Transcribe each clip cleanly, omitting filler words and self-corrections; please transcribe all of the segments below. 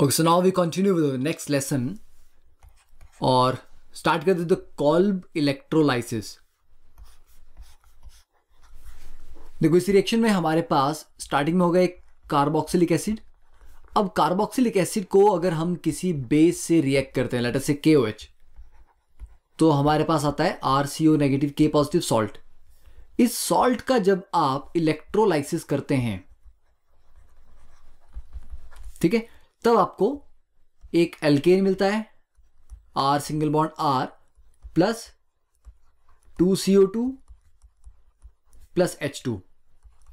Okay, so now we continue with the next lesson और start करते the कॉल्ब electrolysis. देखो इस रिएक्शन में हमारे पास स्टार्टिंग में होगा एक कार्बोक्सिलिक एसिड। अब कार्बोक्सिलिक एसिड को अगर हम किसी बेस से रिएक्ट करते हैं, लेट अस से KOH, तो हमारे पास आता है RCO negative K positive salt. इस सॉल्ट का जब आप इलेक्ट्रोलाइसिस करते हैं, ठीक है, तब आपको एक एल्केन मिलता है R single bond R plus 2CO2 plus H2।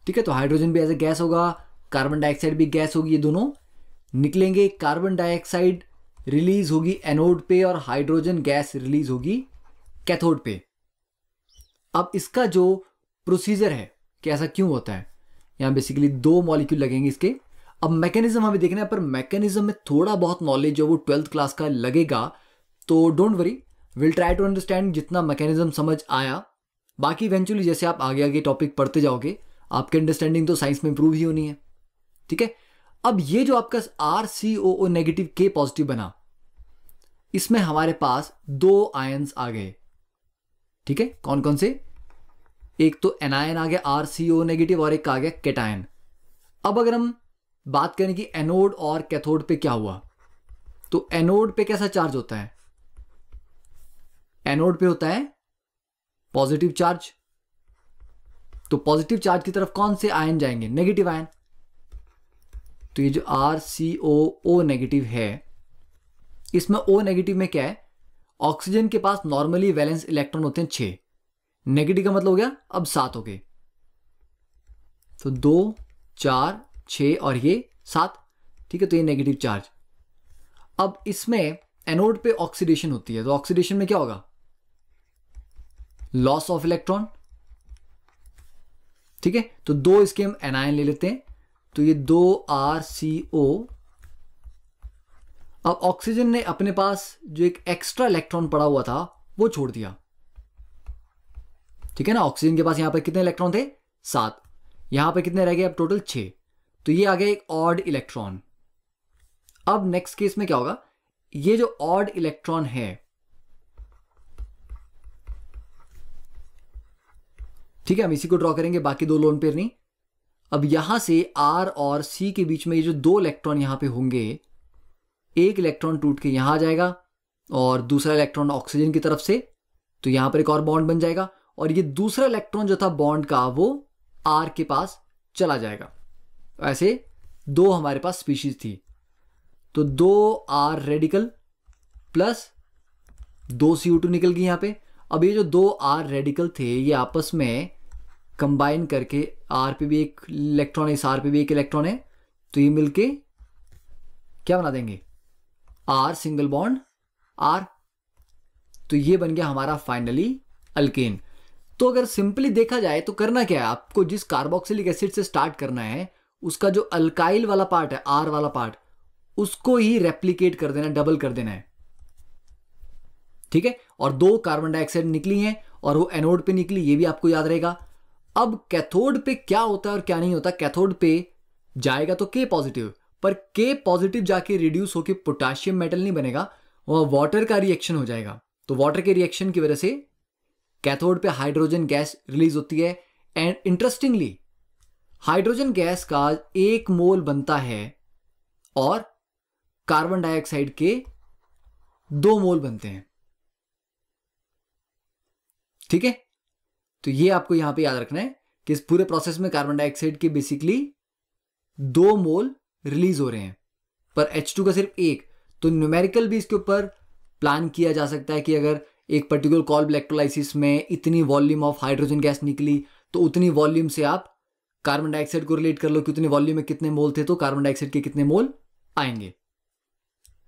ठीक है, तो हाइड्रोजन भी एज ए गैस होगा, कार्बन डाइऑक्साइड भी गैस होगी, ये दोनों निकलेंगे। कार्बन डाइऑक्साइड रिलीज होगी एनोड पे और हाइड्रोजन गैस रिलीज होगी कैथोड पे। अब इसका जो प्रोसीजर है कि ऐसा क्यों होता है, यहां बेसिकली दो मॉलिक्यूल लगेंगे इसके। अब मैकेनिज्म हमें देखना है, पर मैकेनिज्म में थोड़ा बहुत नॉलेज जो वो 12th क्लास का लगेगा, तो don't worry, will try to understand जितना मैकेनिज्म समझ आया। बाकी इवेंचुअली जैसे आप आगे आगे टॉपिक पढ़ते जाओगे, आपकी अंडरस्टैंडिंग तो साइंस में इंप्रूव ही होनी है। ठीक है, अब ये जो आपका RCOO नेगेटिव K पॉजिटिव बना, इसमें हमारे पास दो आयंस आ गए। ठीक है, कौन कौन से? एक तो एनायन आ गया RCOO नेगेटिव और एक आ गया कैटायन। अब अगर हम बात करें कि एनोड और कैथोड पे क्या हुआ, तो एनोड पे कैसा चार्ज होता है? एनोड पे होता है पॉजिटिव चार्ज। तो पॉजिटिव चार्ज की तरफ कौन से आयन जाएंगे? Negative ion. तो ये जो RCOO नेगेटिव है, इसमें O नेगेटिव में क्या है? ऑक्सीजन के पास नॉर्मली वैलेंस इलेक्ट्रॉन होते हैं 6, नेगेटिव का मतलब हो गया अब 7 हो गए। तो 2 4 6 और ये 7। ठीक है, तो ये नेगेटिव चार्ज। अब इसमें एनोड पे ऑक्सीडेशन होती है, तो ऑक्सीडेशन में क्या होगा? Loss of electron. ठीक है, तो दो इसके हम एनायन ले लेते हैं, तो ये 2 RCO। अब ऑक्सीजन ने अपने पास जो एक एक्स्ट्रा इलेक्ट्रॉन पड़ा हुआ था वो छोड़ दिया। ठीक है ना, ऑक्सीजन के पास यहां पर कितने इलेक्ट्रॉन थे? 7। यहां पर कितने रह गए अब टोटल? 6। तो ये आ गया एक ऑड इलेक्ट्रॉन। अब नेक्स्ट केस में क्या होगा? ये जो ऑड इलेक्ट्रॉन है, ठीक है, हम इसी को ड्रॉ करेंगे, बाकी दो लोन पेयर नहीं। अब यहां से R और C के बीच में ये जो दो इलेक्ट्रॉन यहां पे होंगे, एक इलेक्ट्रॉन टूट के यहां आ जाएगा और दूसरा इलेक्ट्रॉन ऑक्सीजन की तरफ से, तो यहां पर एक और बॉन्ड बन जाएगा और ये दूसरा इलेक्ट्रॉन जो था बॉन्ड का, वो R के पास चला जाएगा। ऐसे दो हमारे पास स्पीशीज थी, तो 2 R रेडिकल प्लस 2 CO2 निकल गई यहां पे। अब ये जो 2 R रेडिकल थे, ये आपस में कंबाइन करके, R पे भी एक इलेक्ट्रॉन है, इस R पे भी एक इलेक्ट्रॉन है, तो ये मिलके क्या बना देंगे? R single bond R। तो ये बन गया हमारा फाइनली अल्केन। तो अगर सिंपली देखा जाए तो करना क्या है आपको? जिस कार्बोक्सिलिक एसिड से स्टार्ट करना है, उसका जो अल्काइल वाला पार्ट है, R वाला पार्ट, उसको ही रेप्लिकेट कर देना, डबल कर देना है। ठीक है, और 2 कार्बन डाइऑक्साइड निकली हैं और वो एनोड पे निकली, ये भी आपको याद रहेगा। अब कैथोड पे क्या होता है और क्या नहीं होता? कैथोड पे जाएगा तो K पॉजिटिव, पर K पॉजिटिव जाके रिड्यूस होके पोटेशियम मेटल नहीं बनेगा, वह वाटर का रिएक्शन हो जाएगा। तो वाटर के रिएक्शन की वजह से कैथोड पे हाइड्रोजन गैस रिलीज होती है। एंड इंटरेस्टिंगली, हाइड्रोजन गैस का 1 मोल बनता है और कार्बन डाइऑक्साइड के 2 मोल बनते हैं। ठीक है, तो ये आपको यहां पे याद रखना है कि इस पूरे प्रोसेस में कार्बन डाइऑक्साइड के बेसिकली 2 मोल रिलीज हो रहे हैं, पर H2 का सिर्फ 1। तो न्यूमेरिकल भी इसके ऊपर प्लान किया जा सकता है कि अगर एक पर्टिकुलर कॉल्ब इलेक्ट्रोलाइसिस में इतनी वॉल्यूम ऑफ हाइड्रोजन गैस निकली, तो उतनी वॉल्यूम से आप कार्बन डाइऑक्साइड को रिलेट कर लो कि उतनी वॉल्यूम में कितने मोल थे, तो कार्बन डाइऑक्साइड के कितने मोल आएंगे।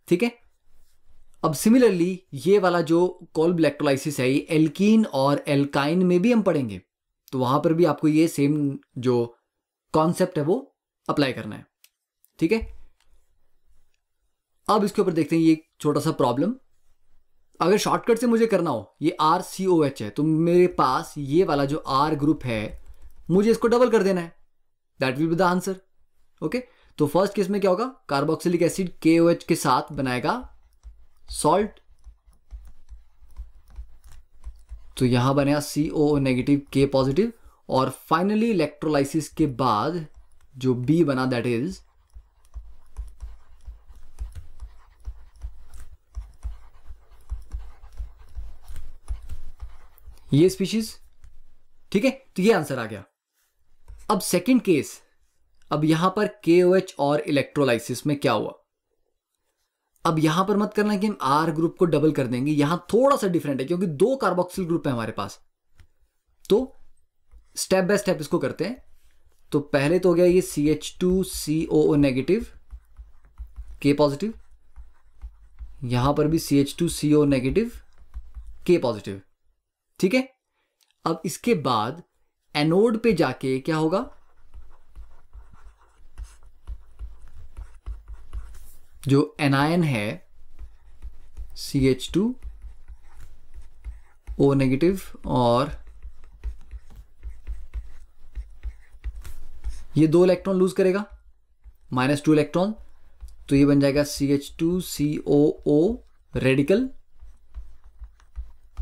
ठीक है, अब सिमिलरली ये वाला जो कॉल्ब इलेक्ट्रोलाइसिस है, ये एल्कीन और एल्काइन में भी हम पढ़ेंगे, तो वहां पर भी आपको ये सेम जो कॉन्सेप्ट है वो अप्लाई करना है। ठीक है, अब इसके ऊपर देखते हैं ये छोटा सा प्रॉब्लम। अगर शॉर्टकट से मुझे करना हो, ये RCOH है, तो मेरे पास ये वाला जो R ग्रुप है, मुझे इसको डबल कर देना है, that will be the answer. Okay, तो फर्स्ट केस में क्या होगा, कार्बोक्सिलिक एसिड KOH के साथ बनाएगा सॉल्ट, तो यहां बनेगा COO नेगेटिव K पॉजिटिव, और फाइनली इलेक्ट्रोलाइसिस के बाद जो B बना दैट इज ये स्पीशीज। ठीक है, तो ये आंसर आ गया। अब सेकंड केस, अब यहां पर KOH और इलेक्ट्रोलाइसिस में क्या हुआ, अब यहां पर मत करना कि हम R ग्रुप को डबल कर देंगे, यहां थोड़ा सा डिफरेंट है क्योंकि 2 कार्बोक्सिल ग्रुप है हमारे पास, तो स्टेप बाय स्टेप इसको करते हैं। तो पहले तो हो गया ये CH2COO नेगेटिव K पॉजिटिव, यहां पर भी CH2CO नेगेटिव K पॉजिटिव। ठीक है, अब इसके बाद एनोड पे जाके क्या होगा, जो एनायन है CH2O नेगेटिव और ये 2 इलेक्ट्रॉन लूज करेगा, -2 इलेक्ट्रॉन, तो ये बन जाएगा CH2COO रेडिकल,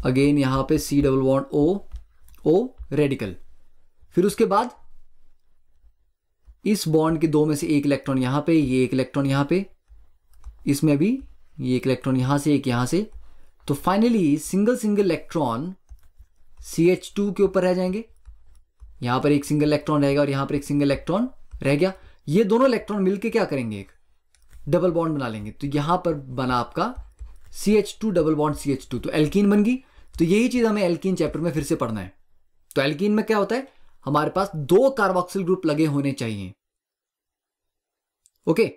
अगेन यहां पे C double bond O radical. फिर उसके बाद इस बॉन्ड के 2 में से 1 इलेक्ट्रॉन यहां पे, ये 1 इलेक्ट्रॉन यहां पे, इसमें भी ये 1 इलेक्ट्रॉन यहां से, 1 यहां से, तो फाइनली सिंगल इलेक्ट्रॉन CH2 के ऊपर रह जाएंगे, यहां पर एक सिंगल इलेक्ट्रॉन रहेगा और यहां पर एक सिंगल इलेक्ट्रॉन रह गया। ये दोनों इलेक्ट्रॉन मिलके क्या करेंगे, एक डबल बॉन्ड बना लेंगे, तो यहां पर बना आपका CH2 डबल बॉन्ड CH2, तो एल्कीन बन गई। तो यही चीज हमें एल्कीन चैप्टर में फिर से पढ़ना है। तो एल्कीन में क्या होता है, हमारे पास 2 कार्बोक्सिल ग्रुप लगे होने चाहिए। ओके,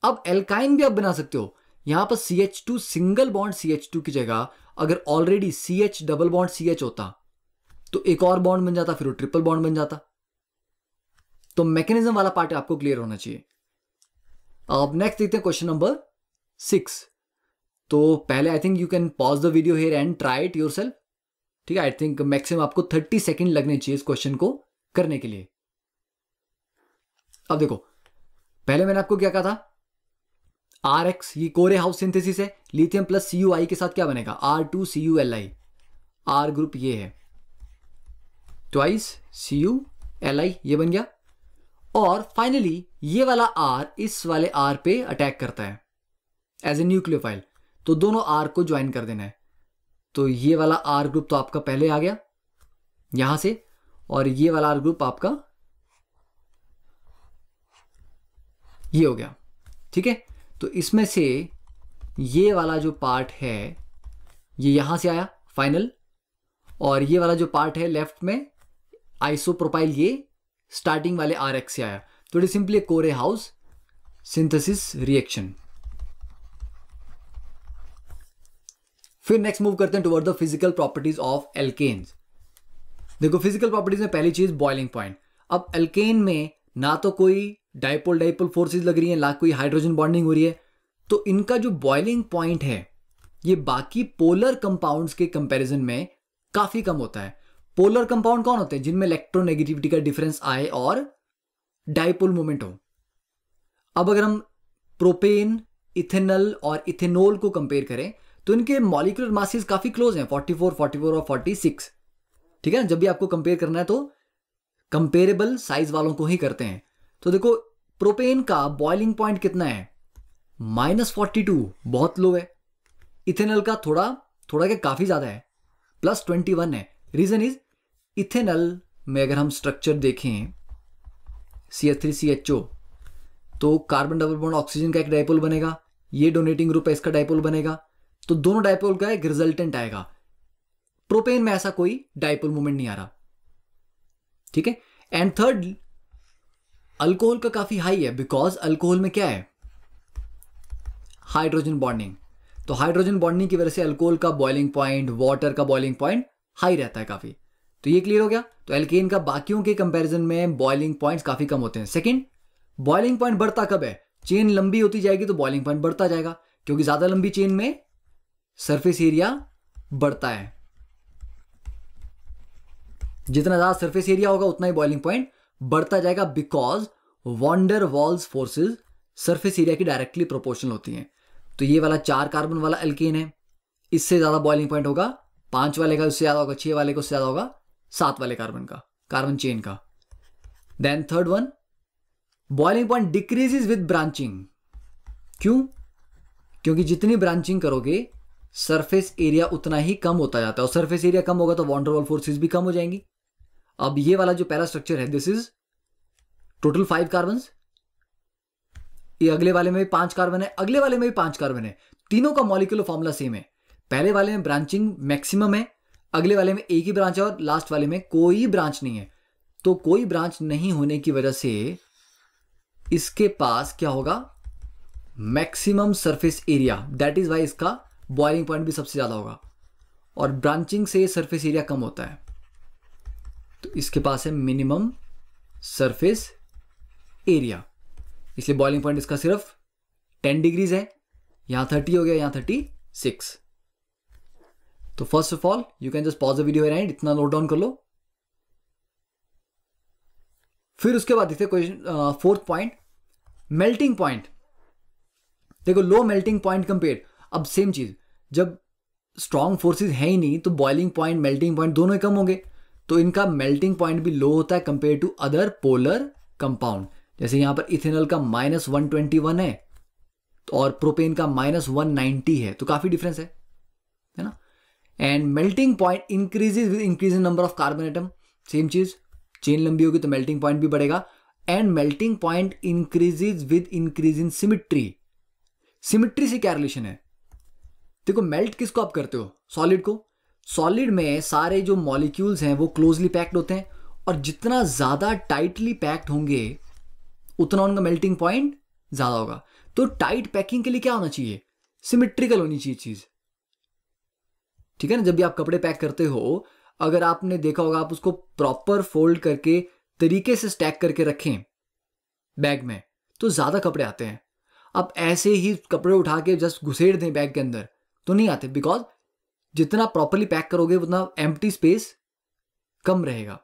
अब एल्काइन भी आप बना सकते हो, यहां पर CH2 सिंगल बॉन्ड CH2 की जगह अगर already CH double bond CH होता तो एक और बॉन्ड बन जाता, फिर वो ट्रिपल बॉन्ड बन जाता। तो मैकेनिज्म वाला पार्ट आपको क्लियर होना चाहिए। अब नेक्स्ट देखते हैं क्वेश्चन नंबर 6। तो पहले I think you can pause the video here and try it yourself. ठीक है, आई थिंक मैक्सिमम आपको 30 सेकेंड लगने चाहिए इस क्वेश्चन को करने के लिए। अब देखो, पहले मैंने आपको क्या कहा था, RX ये कोरे हाउस सिंथेसिस है, लिथियम प्लस CuI के साथ क्या बनेगा, R2CuLi, R ग्रुप ये है, ट्वाइस CuLi ये बन गया, और फाइनली ये वाला R इस वाले R पे अटैक करता है एज ए न्यूक्लियोफाइल, तो दोनों R को ज्वाइन कर देना है। तो ये वाला R ग्रुप तो आपका पहले आ गया यहां से, और ये वाला R ग्रुप आपका ये हो गया। ठीक है, तो इसमें से ये वाला जो पार्ट है ये यहां से आया फाइनल, और ये वाला जो पार्ट है लेफ्ट में आइसोप्रोपाइल ये स्टार्टिंग वाले RX से आया। तो it is simply Corey House synthesis reaction. फिर नेक्स्ट मूव करते हैं toward the physical properties of alkanes. देखो, फिजिकल प्रॉपर्टीज में पहली चीज बॉइलिंग पॉइंट। अब एल्केन में ना तो कोई डाइपोल फोर्सेस लग रही है, ना कोई हाइड्रोजन बॉन्डिंग हो रही है, तो इनका जो बॉइलिंग पॉइंट है ये बाकी पोलर कंपाउंड्स के कंपैरिजन में काफी कम होता है। पोलर कंपाउंड कौन होते हैं, जिनमें इलेक्ट्रोनेगेटिविटी का डिफरेंस आए और डाइपोल मोमेंट हो। अब अगर हम प्रोपेन, इथेनॉल और इथेनॉल को कंपेयर करें तो इनके मॉलिक्यूलर मासेस काफी क्लोज हैं, 44, 44 और 46। ठीक है, जब भी आपको कंपेयर करना है तो कंपेरेबल साइज वालों को ही करते हैं। तो देखो, प्रोपेन का बॉइलिंग पॉइंट कितना है, -42, बहुत लो है। इथेनॉल का थोड़ा क्या काफी ज्यादा है, +21 है। रीजन इज इथेनॉल में अगर हम स्ट्रक्चर देखें CH3CHO, तो कार्बन डबल बॉन्ड ऑक्सीजन का एक डाइपोल बनेगा, ये डोनेटिंग ग्रुप है इसका डाइपोल बनेगा, तो दोनों डाइपोल का एक रिजल्टेंट आएगा। प्रोपेन में ऐसा कोई डाइपोल मूवमेंट नहीं आ रहा। ठीक है, एंड थर्ड, अल्कोहल का काफी हाई है, बिकॉज अल्कोहल में क्या है, हाइड्रोजन बॉन्डिंग। तो हाइड्रोजन बॉन्डिंग की वजह से अल्कोहल का बॉइलिंग पॉइंट, वाटर का बॉइलिंग पॉइंट हाई रहता है काफी। तो ये क्लियर हो गया। तो एल्केन का बाकियों के कंपैरिजन में बॉइलिंग पॉइंट्स काफी कम होते हैं। सेकंड, बॉइलिंग पॉइंट बढ़ता कब है, चेन लंबी होती जाएगी तो बॉइलिंग पॉइंट बढ़ता जाएगा, क्योंकि ज्यादा लंबी चेन में सरफेस एरिया बढ़ता है। जितना ज्यादा सरफेस एरिया होगा उतना ही बॉइलिंग पॉइंट बढ़ता जाएगा, because van der Waals forces surface area की डायरेक्टली प्रोपोर्शनल होती हैं। तो ये वाला 4 कार्बन वाला एल्केन है, इससे ज़्यादा बॉइलिंग पॉइंट होगा 5 वाले का, उससे ज़्यादा होगा 6 वाले का, उससे ज़्यादा होगा 7 वाले कार्बन का, कार्बन चेन का। Then third one, boiling point decreases with branching. क्यों? क्योंकि जितनी ब्रांचिंग करोगे सरफेस एरिया उतना ही कम होता जाता है, और सरफेस एरिया कम होगा तो वॉन डेर वाल्स फोर्सेस भी कम हो जाएंगी। अब ये वाला जो पहला स्ट्रक्चर है, दिस इज टोटल 5 कार्बन, ये अगले वाले में भी 5 कार्बन है, अगले वाले में भी 5 कार्बन है, तीनों का मॉलिक्यूलर फॉर्मूला सेम है। पहले वाले में ब्रांचिंग मैक्सिमम है, अगले वाले में एक ही ब्रांच है, और लास्ट वाले में कोई ब्रांच नहीं है। तो कोई ब्रांच नहीं होने की वजह से इसके पास क्या होगा, maximum surface area, that is why इसका बॉइलिंग पॉइंट भी सबसे ज्यादा होगा, और ब्रांचिंग से सरफेस एरिया कम होता है, तो इसके पास है मिनिमम सरफेस एरिया, इसलिए बॉइलिंग पॉइंट इसका सिर्फ 10 डिग्रीज है। यहां 30 हो गया, यहां 36। तो first of all you can just pause the video and इतना नोट डाउन कर लो। फिर उसके बाद देखते question 4th point, melting point. देखो लो मेल्टिंग पॉइंट कंपेयर, अब सेम चीज, जब स्ट्रॉन्ग फोर्सेस है ही नहीं तो बॉइलिंग पॉइंट मेल्टिंग पॉइंट दोनों ही कम होंगे, तो इनका मेल्टिंग पॉइंट भी लो होता है compare to other polar compound. जैसे यहां पर इथेनॉल का -121 है और प्रोपेन का -190 है, तो काफी डिफरेंस है ना। And melting point increases with increase in number of carbon atom, same चीज, चेन लंबी होगी तो मेल्टिंग पॉइंट भी बढ़ेगा। And melting point increases with increase in symmetry. Symmetry से क्या रिलेशन है? देखो मेल्ट किसको आप करते हो, सॉलिड को। सॉलिड में सारे जो मॉलिक्यूल्स हैं वो क्लोजली पैक्ड होते हैं, और जितना ज्यादा टाइटली पैक्ड होंगे उतना उनका मेल्टिंग पॉइंट ज्यादा होगा। तो टाइट पैकिंग के लिए क्या होना चाहिए, सिमिट्रिकल होनी चाहिए चीज, ठीक है ना। जब भी आप कपड़े पैक करते हो, अगर आपने देखा होगा, आप उसको प्रॉपर फोल्ड करके तरीके से स्टैक करके रखें बैग में, तो ज्यादा कपड़े आते हैं। आप ऐसे ही कपड़े उठा के जस्ट घुसेड़ दें बैग के अंदर तो नहीं आते, बिकॉज जितना प्रॉपरली पैक करोगे उतना एम्प्टी स्पेस कम रहेगा,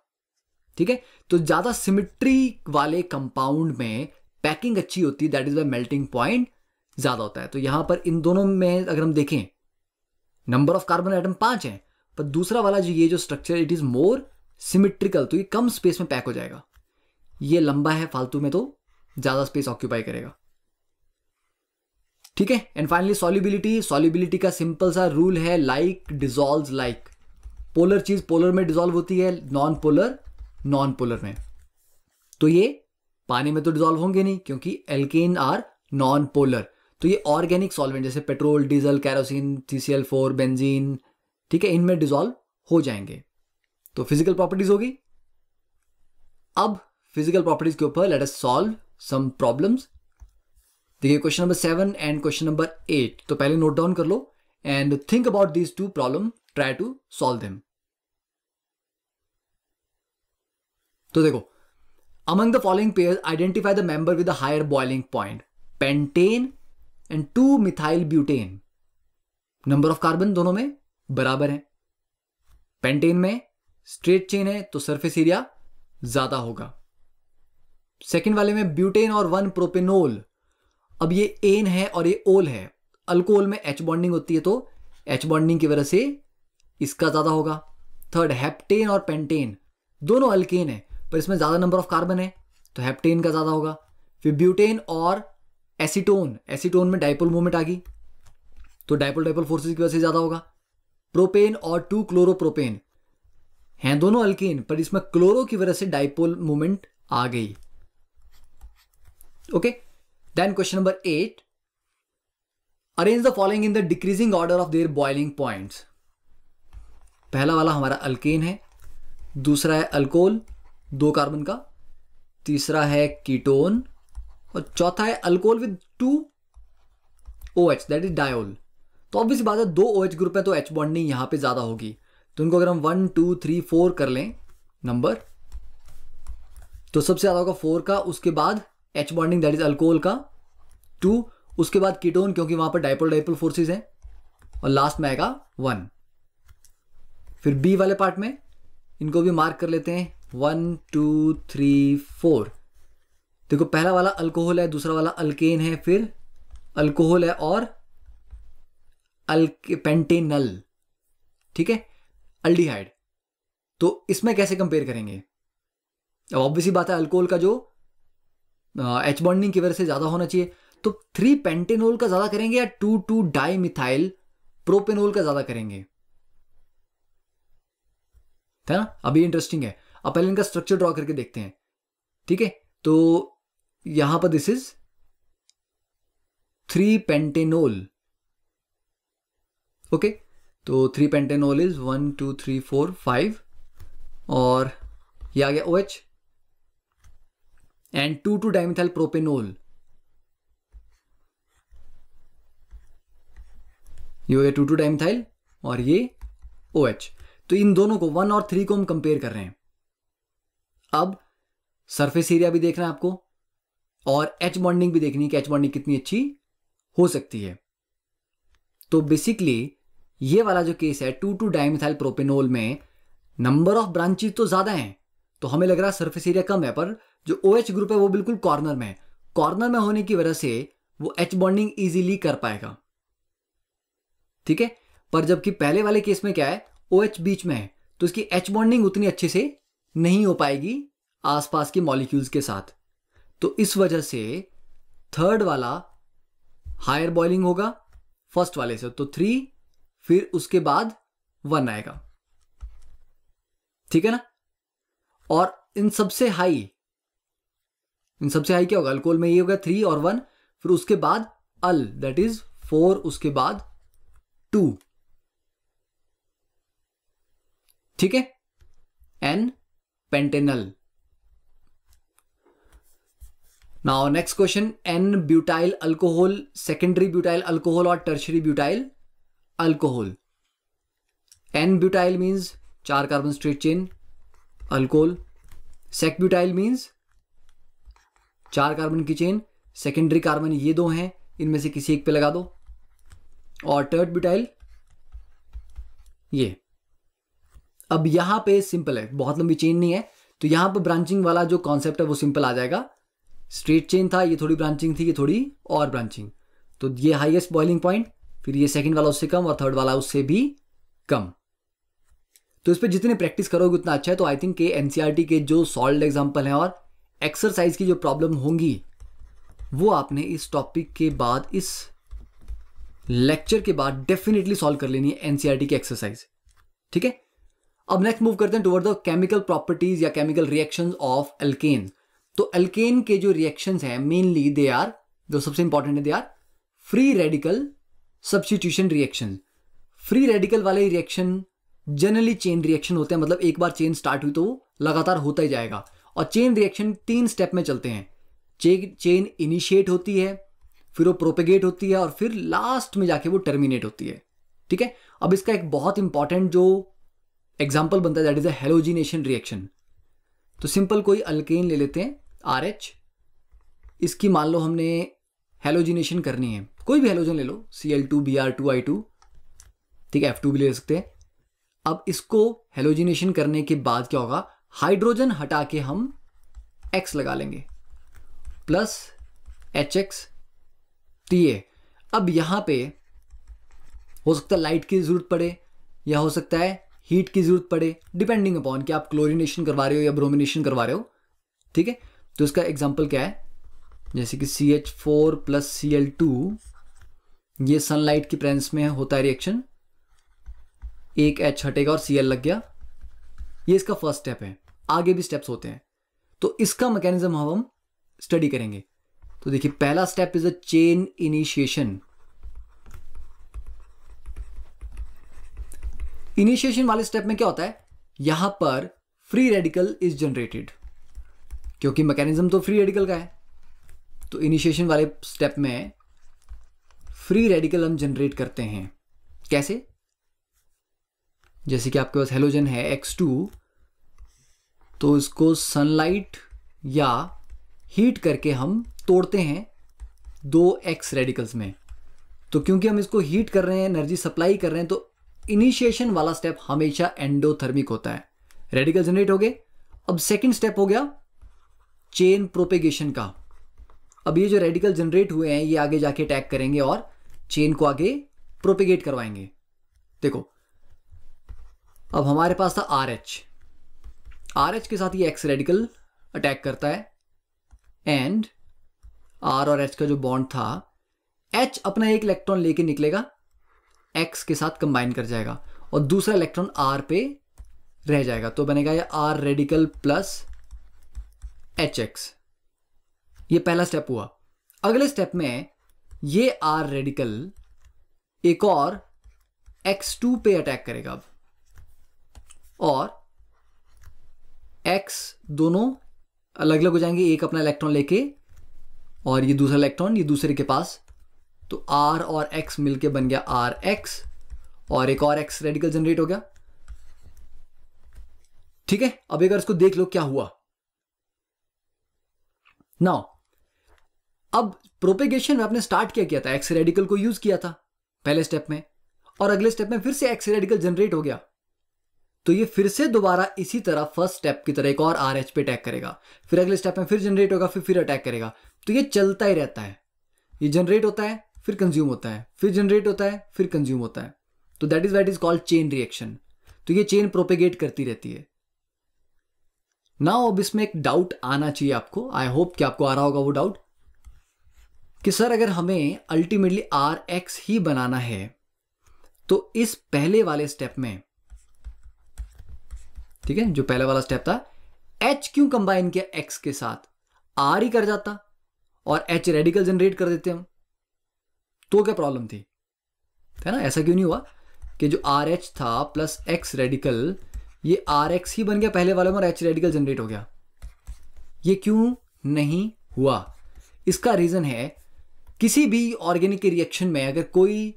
ठीक है। तो ज्यादा सिमिट्री वाले कंपाउंड में पैकिंग अच्छी होती है, that is why melting point ज्यादा होता है। तो यहां पर इन दोनों में अगर हम देखें, नंबर ऑफ कार्बन एटम 5 है, पर दूसरा वाला जो ये जो structure, it is more symmetrical, तो ये कम स्पेस में पैक हो जाएगा। ये लंबा है फालतू में, तो ज्यादा स्पेस ऑक्यूपाई करेगा, ठीक है। And finally solubility. सॉल्युबिलिटी का सिंपल सा रूल है, लाइक डिसॉल्व्स लाइक। पोलर चीज पोलर में डिसॉल्व होती है, नॉन पोलर नॉन पोलर में। तो ये पानी में तो डिसॉल्व होंगे नहीं, क्योंकि एल्केन आर नॉन पोलर। तो ये ऑर्गेनिक सॉल्वेंट जैसे petrol, diesel, kerosene, CCl4, benzene, ठीक है, इनमें डिसॉल्व हो जाएंगे। तो फिजिकल प्रॉपर्टीज होगी। अब फिजिकल प्रॉपर्टीज के ऊपर let us solve some problems. देखिए question number 7 and question number 8, तो पहले नोट डाउन कर लो and think about these 2 problem, try to solve them. तो देखो, among the following pairs identify the member with the higher boiling point, pentane and two methyl butane. Number of carbon दोनों में बराबर है। पेंटेन में straight chain है तो surface area ज्यादा होगा। सेकेंड वाले में ब्यूटेन और 1-प्रोपेनोल, अब ये एन है और ये ओल है, अल्कोहल में H बॉन्डिंग होती है, तो H बॉन्डिंग की वजह से इसका ज्यादा होगा। थर्ड, हेप्टेन और पेंटेन दोनों अल्केन है, पर इसमें ज्यादा नंबर ऑफ कार्बन है, तो हेप्टेन का ज्यादा होगा। फिर ब्यूटेन और एसीटोन, एसीटोन में डाइपोल मूवमेंट आ गई, तो डाइपोल फोर्सेस की वजह से ज्यादा होगा। प्रोपेन और 2-क्लोरोप्रोपेन हैं दोनों अल्केन, पर इसमें क्लोरो की वजह से डाइपोल मूवमेंट आ गई। Okay, then question number 8, arrange the following in the decreasing order of their boiling points. पहला वाला हमारा अल्केन है, दूसरा है अल्कोहल 2 कार्बन का, तीसरा है कीटोन, और चौथा है alcohol with 2 OH, that is diol. तो ऑब्वियस बात है 2 OH ग्रुप है, तो H बॉन्डिंग यहां पे ज्यादा होगी। तो इनको अगर हम 1, 2, 3, 4 कर लें नंबर, तो सबसे ज्यादा होगा 4 का, उसके बाद H bonding that is alcohol का 2, उसके बाद कीटोन क्योंकि वहां पर डाइपोल फोर्सेस हैं, और लास्ट में आएगा 1। फिर बी वाले पार्ट में इनको भी मार्क कर लेते हैं, 1, 2, 3, 4। देखो पहला वाला अल्कोहल है, दूसरा वाला अल्केन है, फिर अल्कोहल है और पेंटेनल, ठीक है, अल्डिहाइड। तो इसमें कैसे कंपेयर करेंगे? अब ऑब्वियसली बात है अल्कोहल का जो एच बॉन्डिंग की वजह से ज्यादा होना चाहिए, तो 3 पेंटेनोल का ज्यादा करेंगे या 2 डाइमिथाइल प्रोपेनोल का ज्यादा करेंगे, है ना? अभी इंटरेस्टिंग है। अब पहले इनका स्ट्रक्चर ड्रॉ करके देखते हैं, ठीक है? तो यहां पर दिस इज 3 पेंटेनोल, ओके। तो 3 पेंटेनोल इज 1 2 3 4 5 और ये आ गया OH एंड 2 डाइमिथाइल प्रोपेनोल, ये हो गया 2 डाइमिथाइल और ये OH। तो इन दोनों को 1 और 3 को हम कंपेयर कर रहे हैं। अब सरफेस एरिया भी देखना है आपको और एच बॉन्डिंग भी देखनी है कि एच बॉन्डिंग कितनी अच्छी हो सकती है। तो बेसिकली ये वाला जो केस है 2 डाइमिथाइल प्रोपेनोल में नंबर ऑफ ब्रांचेस तो ज्यादा हैं, तो हमें लग रहा है सरफेस एरिया कम है, पर जो OH ग्रुप है वो बिल्कुल कॉर्नर में है। कॉर्नर में होने की वजह से वो एच बॉन्डिंग इजीली कर पाएगा, ठीक है। पर जबकि पहले वाले केस में क्या है, OH बीच में है, तो इसकी एच बॉन्डिंग उतनी अच्छे से नहीं हो पाएगी आसपास के मॉलिक्यूल्स के साथ। तो इस वजह से थर्ड वाला हायर बॉइलिंग होगा फर्स्ट वाले से, तो 3 फिर उसके बाद 1 आएगा, ठीक है ना। और इन सबसे हाई क्या होगा? अल्कोहल में ये होगा 3 और 1, फिर उसके बाद अल दैट इज 4, उसके बाद 2, ठीक है, n pentanal. Now next question, n butyl alcohol, secondary butyl alcohol और tertiary butyl alcohol. N butyl means 4 carbon straight chain alcohol, sec butyl means 4 carbon की चेन, सेकेंडरी कार्बन ये 2 हैं, इनमें से किसी एक पे लगा दो, और टर्ड ब्यूटाइल ये। अब यहां पे सिंपल है, बहुत लंबी चेन नहीं है, तो यहां पर ब्रांचिंग वाला जो कॉन्सेप्ट है वो सिंपल आ जाएगा। स्ट्रेट चेन था, ये थोड़ी ब्रांचिंग थी, ये थोड़ी और ब्रांचिंग, तो ये हाईएस्ट बॉइलिंग पॉइंट, फिर ये सेकंड वाला उससे कम और थर्ड वाला उससे भी कम। तो इस पर जितने प्रैक्टिस करोगे उतना अच्छा है। तो आई थिंक के एनसीईआरटी के जो सॉल्व्ड एग्जांपल हैं और एक्सरसाइज की जो प्रॉब्लम होंगी वो आपने इस टॉपिक के बाद, इस लेक्चर के बाद डेफिनेटली सॉल्व कर लेनी है एनसीईआरटी की एक्सरसाइज, ठीक है। अब नेक्स्ट मूव करते हैं टुवर्ड द केमिकल प्रॉपर्टीज या केमिकल रिएक्शंस ऑफ एल्केन। तो एल्केन के जो रिएक्शंस हैं मेनली दे आर, जो सबसे इंपॉर्टेंट है, they are free radical substitution reaction. Free radical वाले रिएक्शन जनरली चेन रिएक्शन होते हैं, मतलब एक बार चेन स्टार्ट हुई तो लगातार होता ही जाएगा। और चेन रिएक्शन 3 स्टेप में चलते हैं। चेन इनिशिएट होती है, फिर वो प्रोपेगेट होती है और फिर लास्ट में जाके वो टर्मिनेट होती है, ठीक है। अब इसका एक बहुत इंपॉर्टेंट जो एग्जाम्पल बनता है that is a halogenation reaction. तो सिंपल कोई अल्केन ले लेते हैं RH, इसकी मान लो हमने हेलोजिनेशन करनी है, कोई भी हेलोजन ले लो, Cl2Br2I2, ठीक है, F2 भी ले सकते हैं। अब इसको हेलोजिनेशन करने के बाद क्या होगा, हाइड्रोजन हटा के हम X लगा लेंगे प्लस HX TA। अब यहां पे हो सकता है लाइट की जरूरत पड़े या हो सकता है हीट की जरूरत पड़े, डिपेंडिंग अपॉन कि आप क्लोरिनेशन करवा रहे हो या ब्रोमिनेशन करवा रहे हो, ठीक है। तो इसका एग्जांपल क्या है, जैसे कि CH4 प्लस Cl2, ये सनलाइट की प्रेजेंस में होता है रिएक्शन, एक H हटेगा और Cl लग गया, ये इसका फर्स्ट स्टेप है। आगे भी स्टेप्स होते हैं, तो इसका मैकेनिज्म हम स्टडी करेंगे। तो देखिए पहला step is a chain initiation. Initiation वाले स्टेप में क्या होता है, यहां पर फ्री रेडिकल इज जनरेटेड, क्योंकि मैकेनिज्म तो फ्री रेडिकल का है। तो इनिशिएशन वाले स्टेप में फ्री रेडिकल हम जनरेट करते हैं। कैसे? जैसे कि आपके पास हेलोजन है X2, तो इसको सनलाइट या हीट करके हम तोड़ते हैं 2x रेडिकल्स में। तो क्योंकि हम इसको हीट कर रहे हैं, एनर्जी सप्लाई कर रहे हैं, तो इनिशिएशन वाला स्टेप हमेशा एंडोथर्मिक होता है। रेडिकल जनरेट हो गए। अब सेकंड स्टेप हो गया चेन प्रोपेगेशन का। अब ये जो रेडिकल जनरेट हुए हैं ये आगे जाके अटैक करेंगे और चेन को आगे प्रोपेगेट करवाएंगे। देखो अब हमारे पास था आर एच के साथ ये एक्स रेडिकल अटैक करता है एंड आर और एच का जो बॉन्ड था, एच अपना एक इलेक्ट्रॉन लेके निकलेगा, एक्स के साथ कंबाइन कर जाएगा और दूसरा इलेक्ट्रॉन आर पे रह जाएगा, तो बनेगा ये R radical plus H X. ये पहला स्टेप हुआ। अगले स्टेप में ये आर रेडिकल एक और x2 पे अटैक करेगा अब, और x दोनों अलग अलग हो जाएंगे, एक अपना इलेक्ट्रॉन लेके और ये दूसरा इलेक्ट्रॉन ये दूसरे के पास, तो r और x मिलके बन गया Rx और एक और x रेडिकल जनरेट हो गया। ठीक है, अब एक बार इसको देख लो क्या हुआ। नाउ अब प्रोपेगेशन में आपने स्टार्ट क्या किया था, एक्स रेडिकल को यूज किया था पहले स्टेप में, और अगले स्टेप में फिर से एक्स रेडिकल जनरेट हो गया, तो ये फिर से दोबारा इसी तरह फर्स्ट स्टेप की तरह एक और आर एच पे अटैक करेगा, फिर अगले स्टेप में फिर जनरेट होगा, फिर अटैक करेगा। तो ये चलता ही रहता है, ये जनरेट होता है फिर कंज्यूम होता है, फिर जनरेट होता है फिर कंज्यूम होता है, तो that is what is called chain reaction. तो ये चेन प्रोपेगेट करती रहती है। नाउ अब इसमें एक डाउट आना चाहिए आपको, आई होप कि आपको आ रहा होगा वो डाउट कि सर अगर हमें अल्टीमेटली आर एक्स ही बनाना है तो इस पहले वाले स्टेप में, ठीक है, जो पहले वाला स्टेप था, H क्यों कंबाइन किया X के साथ, R ही कर जाता और H रेडिकल जनरेट कर देते हम, तो क्या प्रॉब्लम थी, है ना? ऐसा क्यों नहीं हुआ कि जो RH था प्लस X रेडिकल ये RX ही बन गया पहले वाले में और H रेडिकल जनरेट हो गया? ये क्यों नहीं हुआ? इसका रीजन है किसी भी ऑर्गेनिक के रिएक्शन में अगर कोई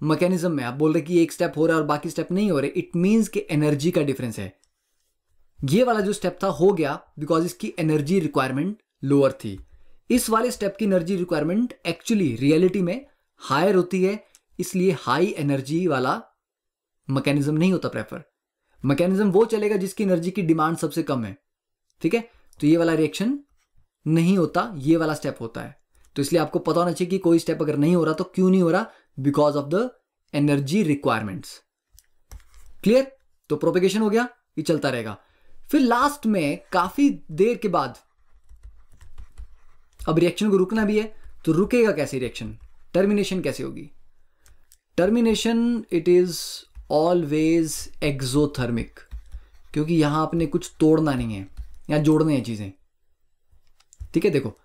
मैकेनिज्म में आप बोल रहे कि एक स्टेप हो रहा है और बाकी स्टेप नहीं हो रहे, इट मींस कि एनर्जी का डिफरेंस है। ये वाला जो स्टेप था हो गया बिकॉज इसकी एनर्जी रिक्वायरमेंट लोअर थी। इस वाले स्टेप की एनर्जी रिक्वायरमेंट एक्चुअली रियलिटी में हायर होती है, इसलिए हाई एनर्जी वाला मैकेनिज्म नहीं होता प्रेफर। मैकेनिज्म वो चलेगा जिसकी एनर्जी की डिमांड सबसे कम है, ठीक है? तो ये वाला रिएक्शन नहीं होता, ये वाला स्टेप होता है। तो इसलिए आपको पता होना चाहिए कि कोई स्टेप अगर नहीं हो रहा तो क्यों नहीं हो रहा, because of the energy requirements. Clear? तो प्रोपेगेशन हो गया, ये चलता रहेगा। फिर लास्ट में काफी देर के बाद अब रिएक्शन को रुकना भी है, तो रुकेगा कैसे रिएक्शन, टर्मिनेशन कैसे होगी? Termination it is always exothermic, क्योंकि यहां आपने कुछ तोड़ना नहीं है, यहां जोड़ने हैं चीजें, ठीक है? देखो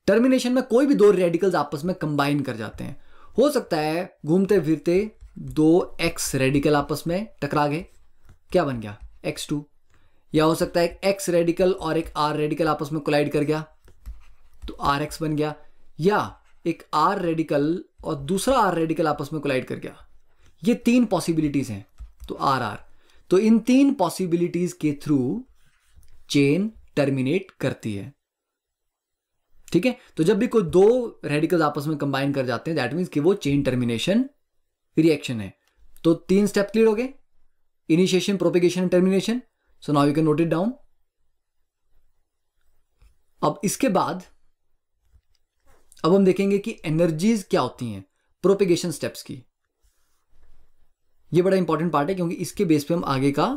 टर्मिनेशन में कोई भी दो रेडिकल्स आपस में कंबाइन कर जाते हैं। हो सकता है घूमते फिरते दो एक्स रेडिकल आपस में टकरा गए, क्या बन गया x2, या हो सकता है एक एक्स रेडिकल और एक आर रेडिकल आपस में कोलाइड कर गया तो RX बन गया, या एक आर रेडिकल और दूसरा आर रेडिकल आपस में कोलाइड कर गया। ये तीन पॉसिबिलिटीज हैं, तो RR। तो इन तीन पॉसिबिलिटीज के थ्रू चेन टर्मिनेट करती है, ठीक है? तो जब भी कोई दो रेडिकल्स आपस में कंबाइन कर जाते हैं दैट मीन्स कि वो चेन टर्मिनेशन रिएक्शन है। तो तीन स्टेप क्लियर हो गए, initiation, propagation, termination. So now you can note it down. अब इसके बाद अब हम देखेंगे कि एनर्जीज क्या होती हैं प्रोपेगेशन स्टेप्स की। ये बड़ा इंपॉर्टेंट पार्ट है क्योंकि इसके बेस पे हम आगे का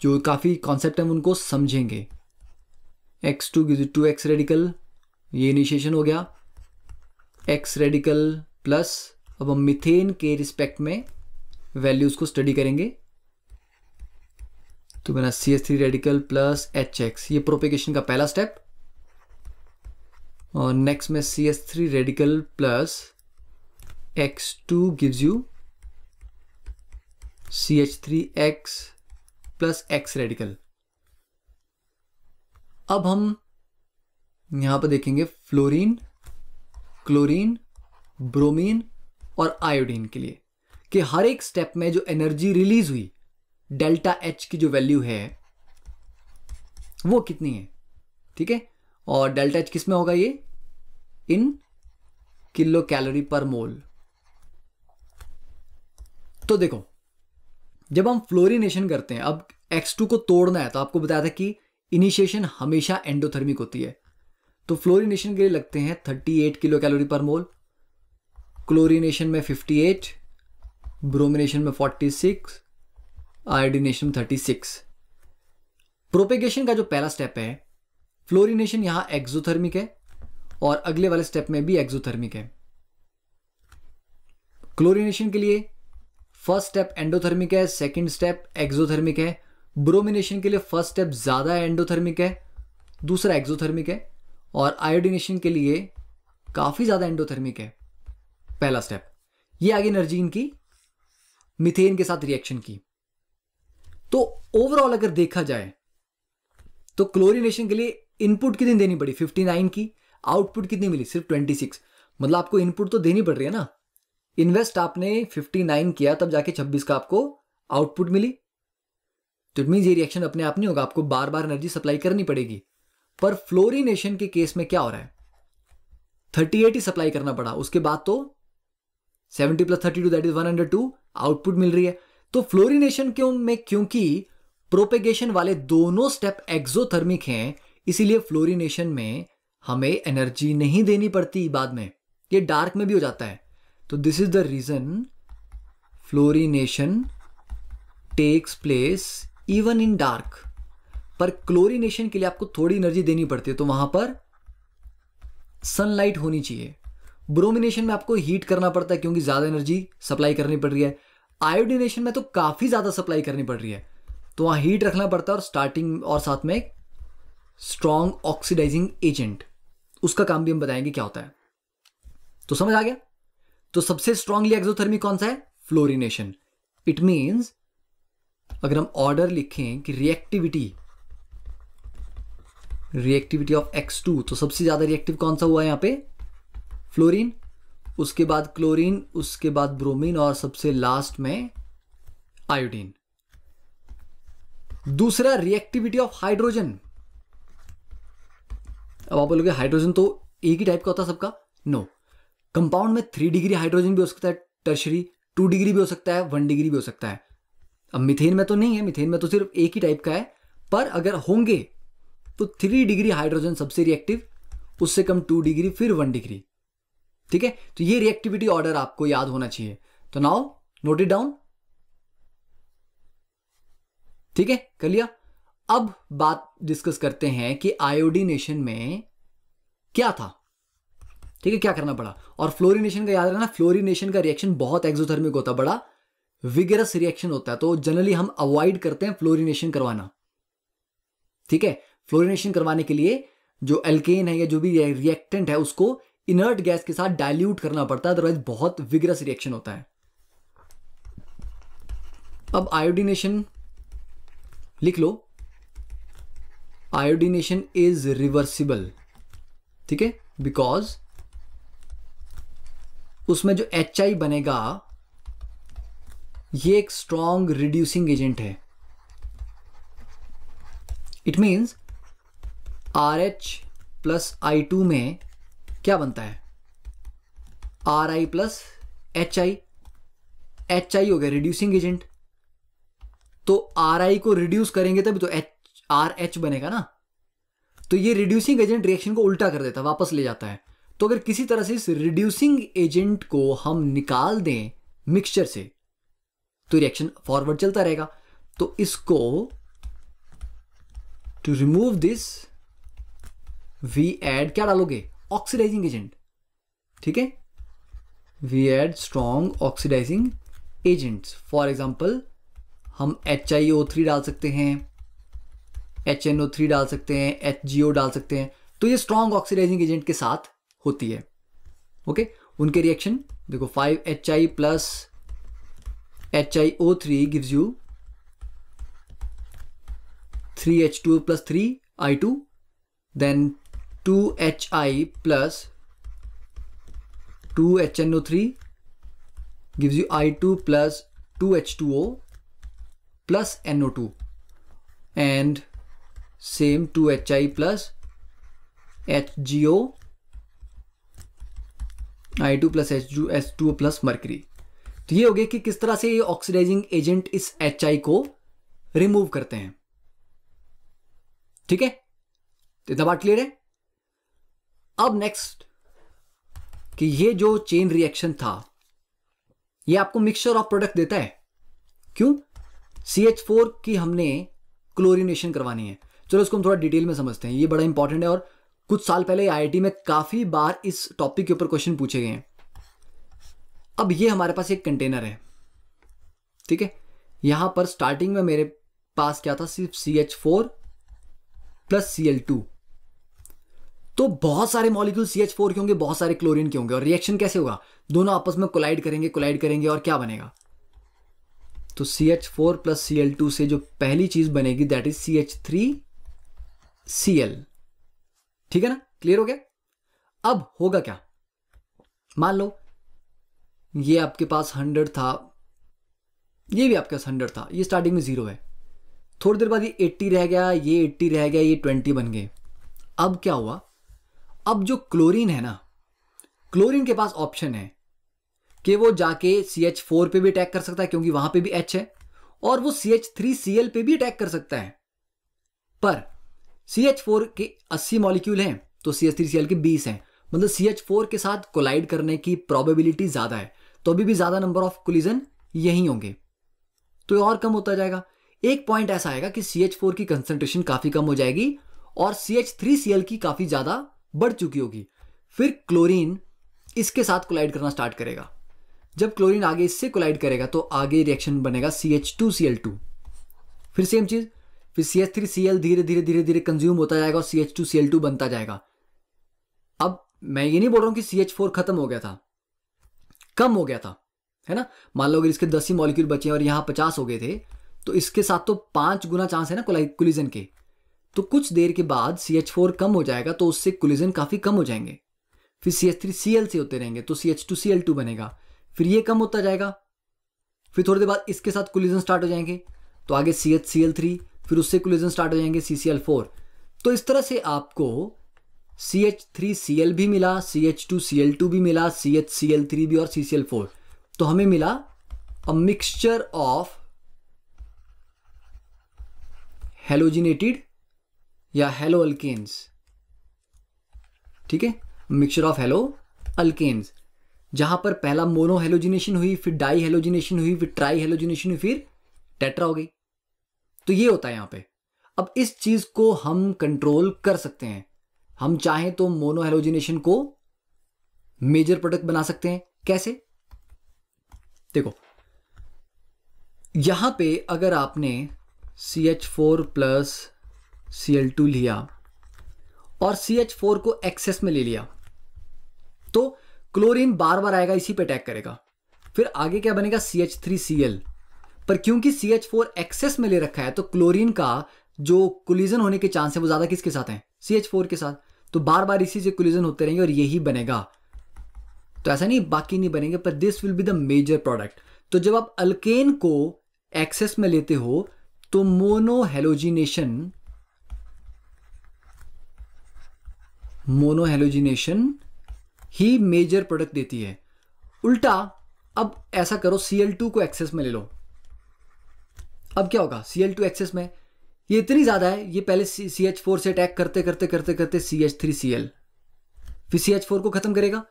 जो काफी कॉन्सेप्ट है उनको समझेंगे। x2 gives you 2x radical, ये इनिशिएशन हो गया, x रेडिकल प्लस, अब हम मीथेन के रिस्पेक्ट में वैल्यूज को स्टडी करेंगे, तो बना CH3 रेडिकल प्लस HX, ये प्रोपेगेशन का पहला स्टेप। और नेक्स्ट में CH3 radical plus x2 gives you CH3x plus x radical. अब हम यहां पर देखेंगे फ्लोरीन, क्लोरीन, ब्रोमीन और आयोडीन के लिए कि हर एक स्टेप में जो एनर्जी रिलीज हुई डेल्टा H की जो वैल्यू है वो कितनी है, ठीक है? और डेल्टा H किस में होगा, ये इन किलो कैलोरी पर मोल। तो देखो जब हम फ्लोरीनेशन करते हैं, अब X2 को तोड़ना है तो आपको बताया था कि इनिशिएशन हमेशा एंडोथर्मिक होती है। तो फ्लोरीनेशन के लिए लगते हैं 38 किलो कैलोरी पर मोल, क्लोरीनेशन में 58, ब्रोमिनेशन में 46, आयोडीनेशन में 36। प्रोपेगेशन का जो पहला स्टेप है, फ्लोरीनेशन यहां एक्सोथर्मिक है और अगले वाले स्टेप में भी एक्सोथर्मिक है। क्लोरीनेशन के लिए फर्स्ट स्टेप एंडोथर्मिक है, सेकंड स्टेप एक्सोथर्मिक है। ब्रोमिनेशन के लिए फर्स्ट स्टेप ज्यादा एंडोथर्मिक है, दूसरा एक्सोथर्मिक है। और आयोडीनेशन के लिए काफी ज्यादा एंडोथर्मिक है, पहला स्टेप। ये आगे एनर्जीन की मीथेन के साथ रिएक्शन की। तो ओवरऑल अगर देखा जाए तो क्लोरीनेशन के लिए इनपुट कितनी देनी पड़ी, 59 की। आउटपुट कितनी मिली, सिर्फ 26। मतलब आपको इनपुट तो देनी पड़ रही है ना। इन्वेस्ट आपने 59 किया, तब जाके 26 का आपको आउटपुट मिली। तो इट मींस ये रिएक्शन अपने आप नहीं होगा, आपको बार बार एनर्जी सप्लाई करनी पड़ेगी। पर फ्लोरीनेशन के केस में क्या हो रहा है, 38 ही सप्लाई करना पड़ा, उसके बाद तो 70 + 32 दैट इज 102 आउटपुट मिल रही है। तो फ्लोरीनेशन में क्योंकि प्रोपेगेशन वाले दोनों स्टेप एक्सोथर्मिक हैं, इसीलिए फ्लोरीनेशन में हमें एनर्जी नहीं देनी पड़ती बाद में, ये डार्क में भी हो जाता है। तो this is the reason fluorination takes place even in dark. पर क्लोरीनेशन के लिए आपको थोड़ी एनर्जी देनी पड़ती है, तो वहां पर सनलाइट होनी चाहिए। ब्रोमिनेशन में आपको हीट करना पड़ता है क्योंकि ज्यादा एनर्जी सप्लाई करनी पड़ रही है। आयोडीनेशन में तो काफी ज्यादा सप्लाई करनी पड़ रही है, तो वहां हीट रखना पड़ता है। और स्टार्टिंग और साथ में स्ट्रॉन्ग ऑक्सीडाइजिंग एजेंट, उसका काम भी हम बताएंगे क्या होता है। तो समझ आ गया। तो सबसे स्ट्रांगली एक्सोथर्मिक कौन सा है, फ्लोरीनेशन। इट मींस अगर हम ऑर्डर लिखें कि रिएक्टिविटी ऑफ X2, तो सबसे ज्यादा रिएक्टिव कौन सा हुआ है यहां पे, फ्लोरीन, उसके बाद क्लोरीन, उसके बाद ब्रोमीन और सबसे लास्ट में आयोडीन। दूसरा रिएक्टिविटी ऑफ हाइड्रोजन। अब आप बोलोगे हाइड्रोजन तो एक ही टाइप का होता है सबका, नो। कंपाउंड में 3 डिग्री हाइड्रोजन भी हो सकता है, टर्शरी 2 डिग्री भी हो सकता है, 1 डिग्री भी हो सकता है। अब मीथेन में तो नहीं है, मीथेन में तो सिर्फ एक ही टाइप का है। पर अगर होंगे तो 3 डिग्री हाइड्रोजन सबसे रिएक्टिव, उससे कम 2 डिग्री, फिर 1 डिग्री। ठीक है, तो ये रिएक्टिविटी ऑर्डर आपको याद होना चाहिए। तो नाउ नोट इट डाउन। ठीक है, कर लिया। अब बात डिस्कस करते हैं कि आयोडीनेशन में क्या था। ठीक है, क्या करना पड़ा। और फ्लोरीनेशन का याद रखना, फ्लोरीनेशन का रिएक्शन बहुत एक्सोथर्मिक होता है, बड़ा विगरस रिएक्शन होता है। तो जनरली हम अवॉइड करते हैं फ्लोरीनेशन करवाना। ठीक है, फ्लोरीनेशन करवाने के लिए जो एल्केन है या जो भी रिएक्टेंट है उसको इनर्ट गैस के साथ डाइल्यूट करना पड़ता है, अदरवाइज बहुत विगरस रिएक्शन होता है। अब आयोडीनेशन लिख लो, आयोडीनेशन इज रिवर्सिबल। ठीक है, बिकॉज उसमें जो HI बनेगा ये एक स्ट्रॉन्ग रिड्यूसिंग एजेंट है। इट मींस RH + I2 में क्या बनता है, RI + HI। HI हो गया रिड्यूसिंग एजेंट, तो RI को रिड्यूस करेंगे तभी तो RH बनेगा ना। तो ये रिड्यूसिंग एजेंट रिएक्शन को उल्टा कर देता है, वापस ले जाता है। तो अगर किसी तरह से इस रिड्यूसिंग एजेंट को हम निकाल दें मिक्सचर से, तो रिएक्शन फॉरवर्ड चलता रहेगा। तो इसको to remove this we add, क्या डालोगे, ऑक्सीडाइजिंग एजेंट। ठीक है, we add strong oxidising agents. For example हम HiO3 डाल सकते हैं, HNO3 डाल सकते हैं, HGO डाल सकते हैं। तो ये स्ट्रॉन्ग ऑक्सीडाइजिंग एजेंट के साथ होती है। ओके, उनके रिएक्शन देखो, 5HI + HiO3 gives you 3H2O + 3I2, then 2HI + 2HNO3 gives you I2 + 2H2O + NO2, and same 2HI + HGO, I2 + H2O + mercury. तो ये हो गया कि किस तरह से ये ऑक्सीडाइजिंग एजेंट इस HI को रिमूव करते हैं। ठीक है, तो इतना बात क्लियर है। अब नेक्स्ट कि ये जो चेन रिएक्शन था ये आपको मिक्सचर ऑफ प्रोडक्ट देता है। क्यों? CH4 की हमने क्लोरीनेशन करवानी है। चलो इसको हम थोड़ा डिटेल में समझते हैं, ये बड़ा इंपॉर्टेंट है और कुछ साल पहले IIT में काफी बार इस टॉपिक के ऊपर क्वेश्चन पूछे गए हैं। अब ये हमारे पास एक कंटेनर है, ठीक है, यहां पर स्टार्टिंग में मेरे पास क्या था, सिर्फ CH4 प्लस Cl2। तो बहुत सारे मॉलिक्यूल CH4 के होंगे, बहुत सारे क्लोरीन के होंगे, और रिएक्शन कैसे होगा, दोनों आपस में कोलाइड करेंगे और क्या बनेगा, तो CH4 प्लस Cl2 से जो पहली चीज बनेगी दैट इज CH3Cl। ठीक है ना, क्लियर हो गया। अब होगा क्या, मान लो ये आपके पास 100 था, ये भी आपके पास 100 था, ये स्टार्टिंग में 0 है, थोड़ी देर बाद ये 80 रह गया, ये 80 रह गया, ये 20 बन गए। अब क्या हुआ, अब जो क्लोरीन है ना, क्लोरीन के पास ऑप्शन है कि वो जाके CH4 पे भी अटैक कर सकता है क्योंकि वहां पे भी H है, और वो CH3Cl पे भी अटैक कर सकता है। पर CH4 के 80 मॉलिक्यूल हैं तो CH3Cl के 20 हैं, मतलब CH4 के साथ कोलाइड करने की प्रोबेबिलिटी ज्यादा है, तो अभी भी ज्यादा नंबर ऑफ कोलिजन यही होंगे, तो और कम होता जाएगा। एक पॉइंट ऐसा आएगा कि CH4 की कंसंट्रेशन काफी कम हो जाएगी और CH3Cl की काफी ज्यादा बढ़ चुकी होगी, फिर क्लोरीन इसके साथ कोलाइड करना स्टार्ट करेगा। जब क्लोरीन आगे इससे कोलाइड करेगा तो आगे रिएक्शन बनेगा CH2Cl2, फिर सेम चीज, फिर CH3Cl धीरे धीरे धीरे धीरे कंज्यूम होता जाएगा और CH2Cl2 बनता जाएगा। अब मैं ये नहीं बोल रहा हूं कि CH4 खत्म हो गया था, कम हो गया था, है ना। मान लो अगर इसके 10 ही मॉलिक्यूल बचे और यहां 50 हो गए थे, तो इसके साथ तो 5 गुना चांस है ना कोलिजन के, तो कुछ देर के बाद CH4 कम हो जाएगा तो उससे कोलिजन काफी कम हो जाएंगे, फिर CH3Cl से होते रहेंगे तो CH2Cl2 बनेगा, फिर ये कम होता जाएगा, फिर थोड़ी देर बाद इसके साथ कोलिजन स्टार्ट हो जाएंगे तो आगे CHCl3, फिर उससे कोलिजन स्टार्ट हो जाएंगे CCl4। तो इस तरह से आपको CH3Cl भी मिला, CH2Cl2 भी मिला, CHCl3 भी और CCl4, तो हमें मिला अ मिक्सचर ऑफ हेलोजिनेटेड या हेलो अल्केन्स। ठीक है, मिक्सचर ऑफ हेलो अल्केन्स, जहां पर पहला मोनो हेलोजिनेशन हुई, फिर डाई हेलोजिनेशन हुई, फिर ट्राई हेलोजिनेशन हुई, फिर टेट्रा हो गई। तो ये होता है यहां पे। अब इस चीज को हम कंट्रोल कर सकते हैं, हम चाहें तो मोनो हेलोजिनेशन को मेजर प्रोडक्ट बना सकते हैं। कैसे, देखो यहां पे अगर आपने CH4 प्लस Cl2 लिया और CH4 को एक्सेस में ले लिया तो क्लोरीन बार बार आएगा, इसी पे अटैक करेगा, फिर आगे क्या बनेगा CH3Cl। पर क्योंकि CH4 एक्सेस में ले रखा है तो क्लोरीन का जो कोलिजन होने के चांस है वो ज्यादा किसके साथ है, CH4 के साथ, तो बार बार इसी से कोलिजन होते रहेंगे और यही बनेगा। तो ऐसा नहीं बाकी नहीं बनेंगे, पर this will be the major product. तो जब आप अल्केन को एक्सेस में लेते हो तो मोनो हेलोजिनेशन ही मेजर प्रोडक्ट देती है। उल्टा अब ऐसा करो, Cl2 को एक्सेस में ले लो, अब क्या होगा, Cl2 एक्सेस में ये इतनी ज्यादा है, ये पहले CH4 से अटैक करते करते करते करते CH3Cl, फिर CH4 को खत्म करेगा,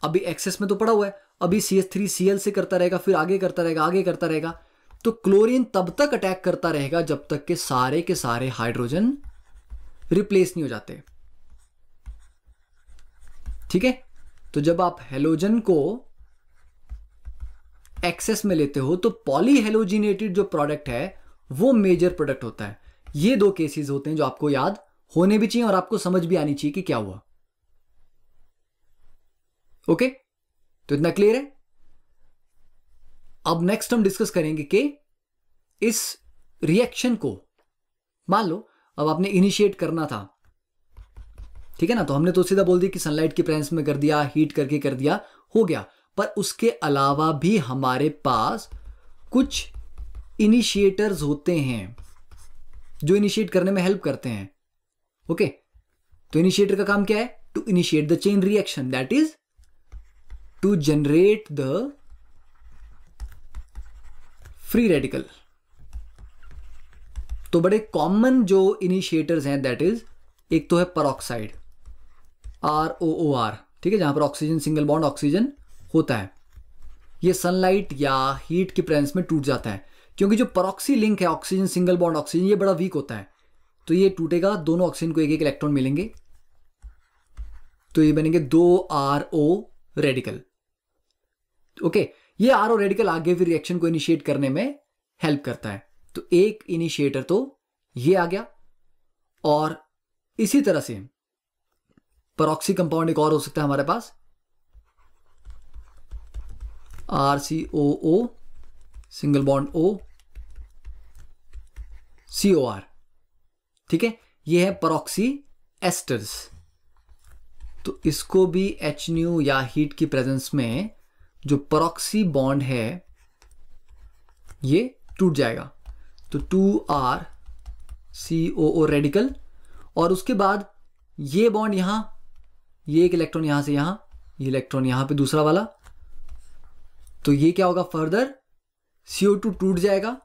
अभी एक्सेस में तो पड़ा हुआ है, अभी CH3Cl से करता रहेगा, फिर आगे करता रहेगा, आगे करता रहेगा, तो क्लोरीन तब तक अटैक करता रहेगा जब तक के सारे हाइड्रोजन रिप्लेस नहीं हो जाते। ठीक है, तो जब आप हेलोजन को एक्सेस में लेते हो तो पॉलीहेलोजिनेटेड जो प्रोडक्ट है वो मेजर प्रोडक्ट होता है। ये दो केसेस होते हैं जो आपको याद होने भी चाहिए और आपको समझ भी आनी चाहिए कि क्या हुआ। ओके, तो इतना क्लियर है। अब नेक्स्ट हम डिस्कस करेंगे कि इस रिएक्शन को मान लो अब आपने इनिशिएट करना था, ठीक है ना, तो हमने तो सीधा बोल दिया कि सनलाइट की प्रेजेंस में कर दिया, हीट करके कर दिया, हो गया। पर उसके अलावा भी हमारे पास कुछ इनिशिएटर्स होते हैं जो इनिशिएट करने में हेल्प करते हैं। ओके, तो इनिशिएटर का काम क्या है, to initiate the chain reaction, that is to generate the free radical. तो बड़े कॉमन जो इनिशिएटर्स हैं दैट इज, एक तो है परऑक्साइड ROOR, ठीक है, जहां पर ऑक्सीजन सिंगल बॉन्ड ऑक्सीजन होता है। ये सनलाइट या हीट की प्रेजेंस में टूट जाता है, क्योंकि जो परऑक्सी लिंक है ऑक्सीजन सिंगल बॉन्ड ऑक्सीजन, ये बड़ा वीक होता है, तो ये टूटेगा, दोनों ऑक्सीजन को एक एक इलेक्ट्रॉन मिलेंगे, तो ये बनेंगे 2 RO रेडिकल। ओके, ये RO रेडिकल आगे फिर रिएक्शन को इनिशिएट करने में हेल्प करता है। तो एक इनिशिएटर तो ये आ गया, और इसी तरह से परऑक्सी कंपाउंड एक और हो सकता है हमारे पास, RCOO single bond O COR, ठीक है, ये है परऑक्सी एस्टर्स। तो इसको भी HNu या हीट की प्रेजेंस में जो परऑक्सी बॉन्ड है ये टूट जाएगा, तो 2RCOO रेडिकल, और उसके बाद ये बॉन्ड यहां, ये एक इलेक्ट्रॉन यहां से यहां, ये इलेक्ट्रॉन यहां पे दूसरा वाला, तो ये क्या होगा, फर्दर CO2 टूट जाएगा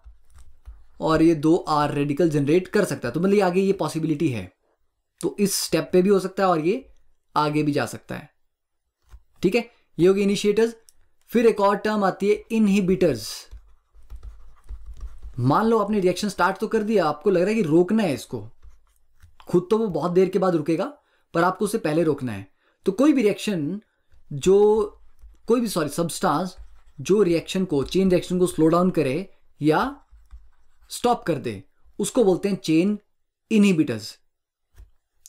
और ये 2R रेडिकल जनरेट कर सकता है। तो मतलब आगे ये पॉसिबिलिटी है, तो इस स्टेप पे भी हो सकता है और ये आगे भी जा सकता है, ठीक है। ये होगी इनिशिएटर्स। फिर एक और टर्म आती है इनहिबिटर्स। मान लो आपने रिएक्शन स्टार्ट तो कर दिया, आपको लग रहा है कि रोकना है इसको, खुद तो वो बहुत देर के बाद रुकेगा, पर आपको उससे पहले रोकना है। तो कोई भी रिएक्शन सब्सटेंस जो रिएक्शन को, चेन रिएक्शन को स्लो डाउन करे या स्टॉप कर दे, उसको बोलते हैं चेन इनहिबिटर्स।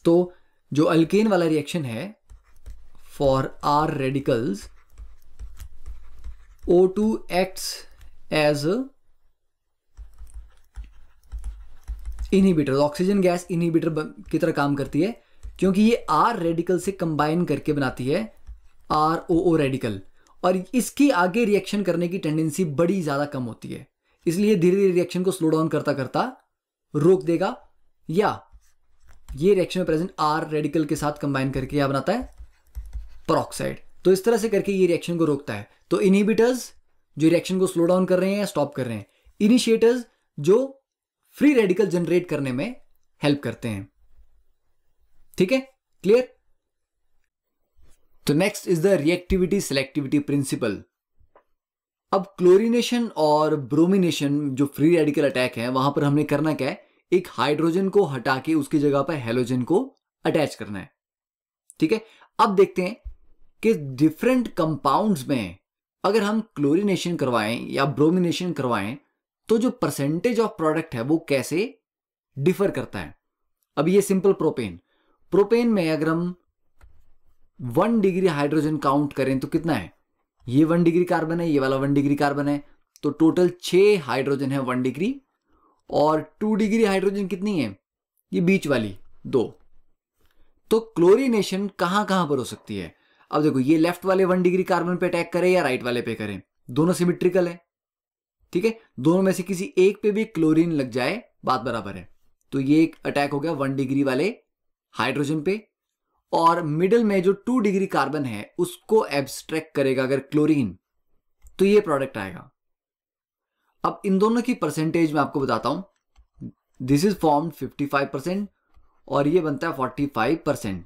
तो जो अल्केन वाला रिएक्शन है, for R radicals O2 acts as inhibitor, oxygen gas inhibitor की तरह काम करती है, क्योंकि ये R रेडिकल से कंबाइन करके बनाती है ROO रेडिकल, और इसकी आगे रिएक्शन करने की टेंडेंसी बड़ी ज्यादा कम होती है, इसलिए धीरे धीरे रिएक्शन को स्लो डाउन करता करता रोक देगा, या ये रिएक्शन में प्रेजेंट R रेडिकल के साथ कंबाइन करके क्या बनाता है, परऑक्साइड। तो इस तरह से करके ये रिएक्शन को रोकता है। तो इनहिबिटर्स जो रिएक्शन को स्लो डाउन कर रहे हैं या स्टॉप कर रहे हैं, इनिशिएटर्स जो फ्री रेडिकल जनरेट करने में हेल्प करते हैं, ठीक है, क्लियर। तो next is the reactivity selectivity principle. अब क्लोरीनेशन और ब्रोमिनेशन जो फ्री रेडिकल अटैक है, वहां पर हमने करना क्या है, एक हाइड्रोजन को हटा के उसकी जगह पर हेलोजन को अटैच करना है, ठीक है। अब देखते हैं कि डिफरेंट कंपाउंड्स में अगर हम क्लोरीनेशन करवाएं या ब्रोमिनेशन करवाएं तो जो परसेंटेज ऑफ प्रोडक्ट है वो कैसे डिफर करता है। अब ये सिंपल प्रोपेन में अगर हम 1 डिग्री हाइड्रोजन काउंट करें तो कितना है, ये 1 डिग्री कार्बन है, ये वाला 1 डिग्री कार्बन है, तो टोटल 6 हाइड्रोजन है 1 डिग्री, और 2 डिग्री हाइड्रोजन कितनी है, ये बीच वाली 2। तो क्लोरीनेशन कहां कहां पर हो सकती है। अब देखो, ये लेफ्ट वाले 1 डिग्री कार्बन पे अटैक करे या राइट वाले पे करें, दोनों सिमेट्रिकल है, ठीक है, दोनों में से किसी एक पे भी क्लोरीन लग जाए बात बराबर है। तो ये एक अटैक हो गया 1 डिग्री वाले हाइड्रोजन पे, और मिडिल में जो 2 डिग्री कार्बन है उसको एब्स्ट्रैक्ट करेगा अगर क्लोरीन, तो ये प्रोडक्ट आएगा। अब इन दोनों की परसेंटेज मैं आपको बताता हूं, दिस इज फॉर्म्ड 55% और ये बनता है 45%।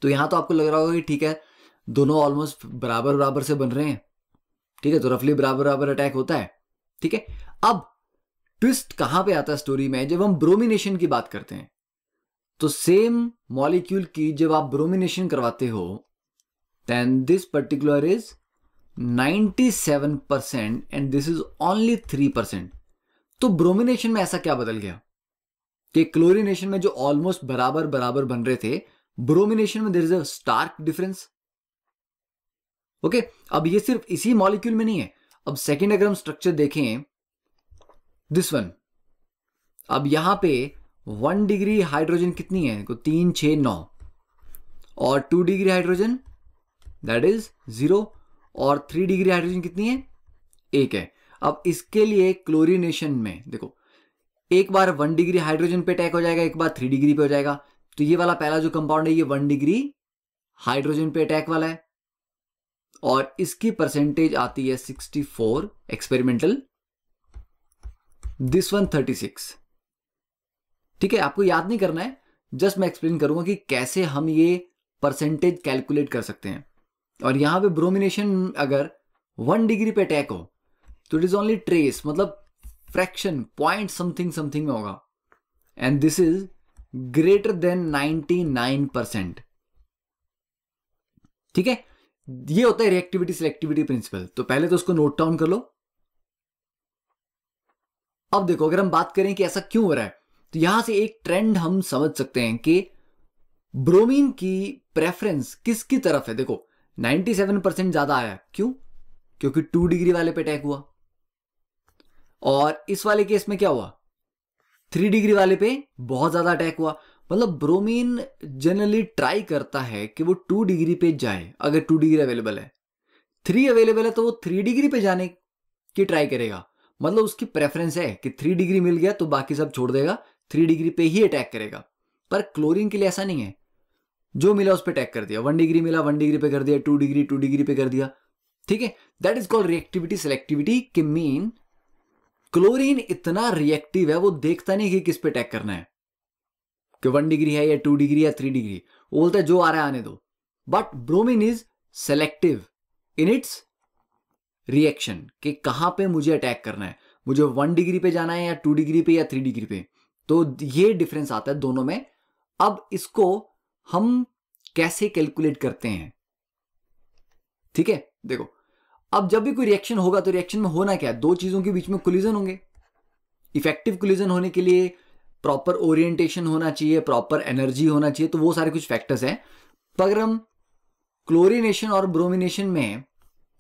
तो यहां तो आपको लग रहा होगा कि ठीक है, दोनों ऑलमोस्ट बराबर बराबर से बन रहे हैं, ठीक है, तो रफली बराबर बराबर अटैक होता है, ठीक है। अब ट्विस्ट कहां पे आता है स्टोरी में, जब हम ब्रोमिनेशन की बात करते हैं, तो सेम मॉलिक्यूल की जब आप ब्रोमिनेशन करवाते हो, then this particular is 97% and this is only 3%। तो ब्रोमिनेशन में ऐसा क्या बदल गया कि क्लोरीनेशन में जो ऑलमोस्ट बराबर बराबर बन रहे थे, ब्रोमिनेशन में there is a stark difference. Okay, अब ये सिर्फ इसी मॉलिक्यूल में नहीं है। अब सेकंड अगर हम स्ट्रक्चर देखें, दिस वन, अब यहां पे 1 डिग्री हाइड्रोजन कितनी है, 3 6 9, और 2 डिग्री हाइड्रोजन दैट इज 0, और 3 डिग्री हाइड्रोजन कितनी है, 1 है। अब इसके लिए क्लोरीनेशन में देखो, एक बार 1 डिग्री हाइड्रोजन पे अटैक हो जाएगा, एक बार 3 डिग्री पे हो जाएगा। तो ये वाला पहला जो कंपाउंड है ये 1 डिग्री हाइड्रोजन पे अटैक वाला है, और इसकी परसेंटेज आती है 64 एक्सपेरिमेंटल, दिस वन 36। ठीक है, आपको याद नहीं करना है, जस्ट मैं एक्सप्लेन करूंगा कि कैसे हम ये परसेंटेज कैलकुलेट कर सकते हैं। और यहां पे ब्रोमिनेशन अगर 1 डिग्री पे अटैक हो तो इट इज ओनली ट्रेस, मतलब फ्रैक्शन, पॉइंट समथिंग समथिंग में होगा, and this is greater than 99%। ठीक है, ये होता है रिएक्टिविटी सिलेक्टिविटी प्रिंसिपल। तो पहले तो उसको नोट डाउन कर लो। अब देखो, अगर हम बात करें कि ऐसा क्यों हो रहा है, तो यहां से एक ट्रेंड हम समझ सकते हैं कि ब्रोमीन की प्रेफरेंस किसकी तरफ है। देखो 97% ज्यादा आया, क्यों? क्योंकि 2 डिग्री वाले पे अटैक हुआ। और इस वाले केस में क्या हुआ, 3 डिग्री वाले पे बहुत ज्यादा अटैक हुआ। मतलब ब्रोमीन जनरली ट्राई करता है कि वो 2 डिग्री पे जाए। अगर 2 डिग्री अवेलेबल है, 3 अवेलेबल है, तो वो 3 डिग्री पे जाने की ट्राई करेगा। मतलब उसकी प्रेफरेंस है कि 3 डिग्री मिल गया तो बाकी सब छोड़ देगा, 3 डिग्री पे ही अटैक करेगा। पर क्लोरीन के लिए ऐसा नहीं है, जो मिला उस पर अटैक कर दिया। 1 डिग्री मिला 1 डिग्री पे कर दिया, 2 डिग्री पे कर दिया। ठीक है, that is called reactivity selectivity. के मीन क्लोरीन इतना रिएक्टिव है, वो देखता नहीं कि किस पे अटैक करना है, कि 1 डिग्री है या 2 डिग्री या 3 डिग्री। वो बोलता है जो आ रहा है आने दो। But bromine is selective in its reaction, कि कहां पे मुझे अटैक करना है, मुझे 1 डिग्री पे जाना है या 2 डिग्री पे या 3 डिग्री पे। तो ये डिफरेंस आता है दोनों में। अब इसको हम कैसे कैलकुलेट करते हैं? ठीक है, देखो, अब जब भी कोई रिएक्शन होगा तो रिएक्शन में होना क्या है, दो चीजों के बीच में कोलिजन होंगे। इफेक्टिव कोलिजन होने के लिए प्रॉपर ओरिएंटेशन होना चाहिए, प्रॉपर एनर्जी होना चाहिए, तो वो सारे कुछ फैक्टर्स हैं। पर अगर हम क्लोरीनेशन और ब्रोमिनेशन में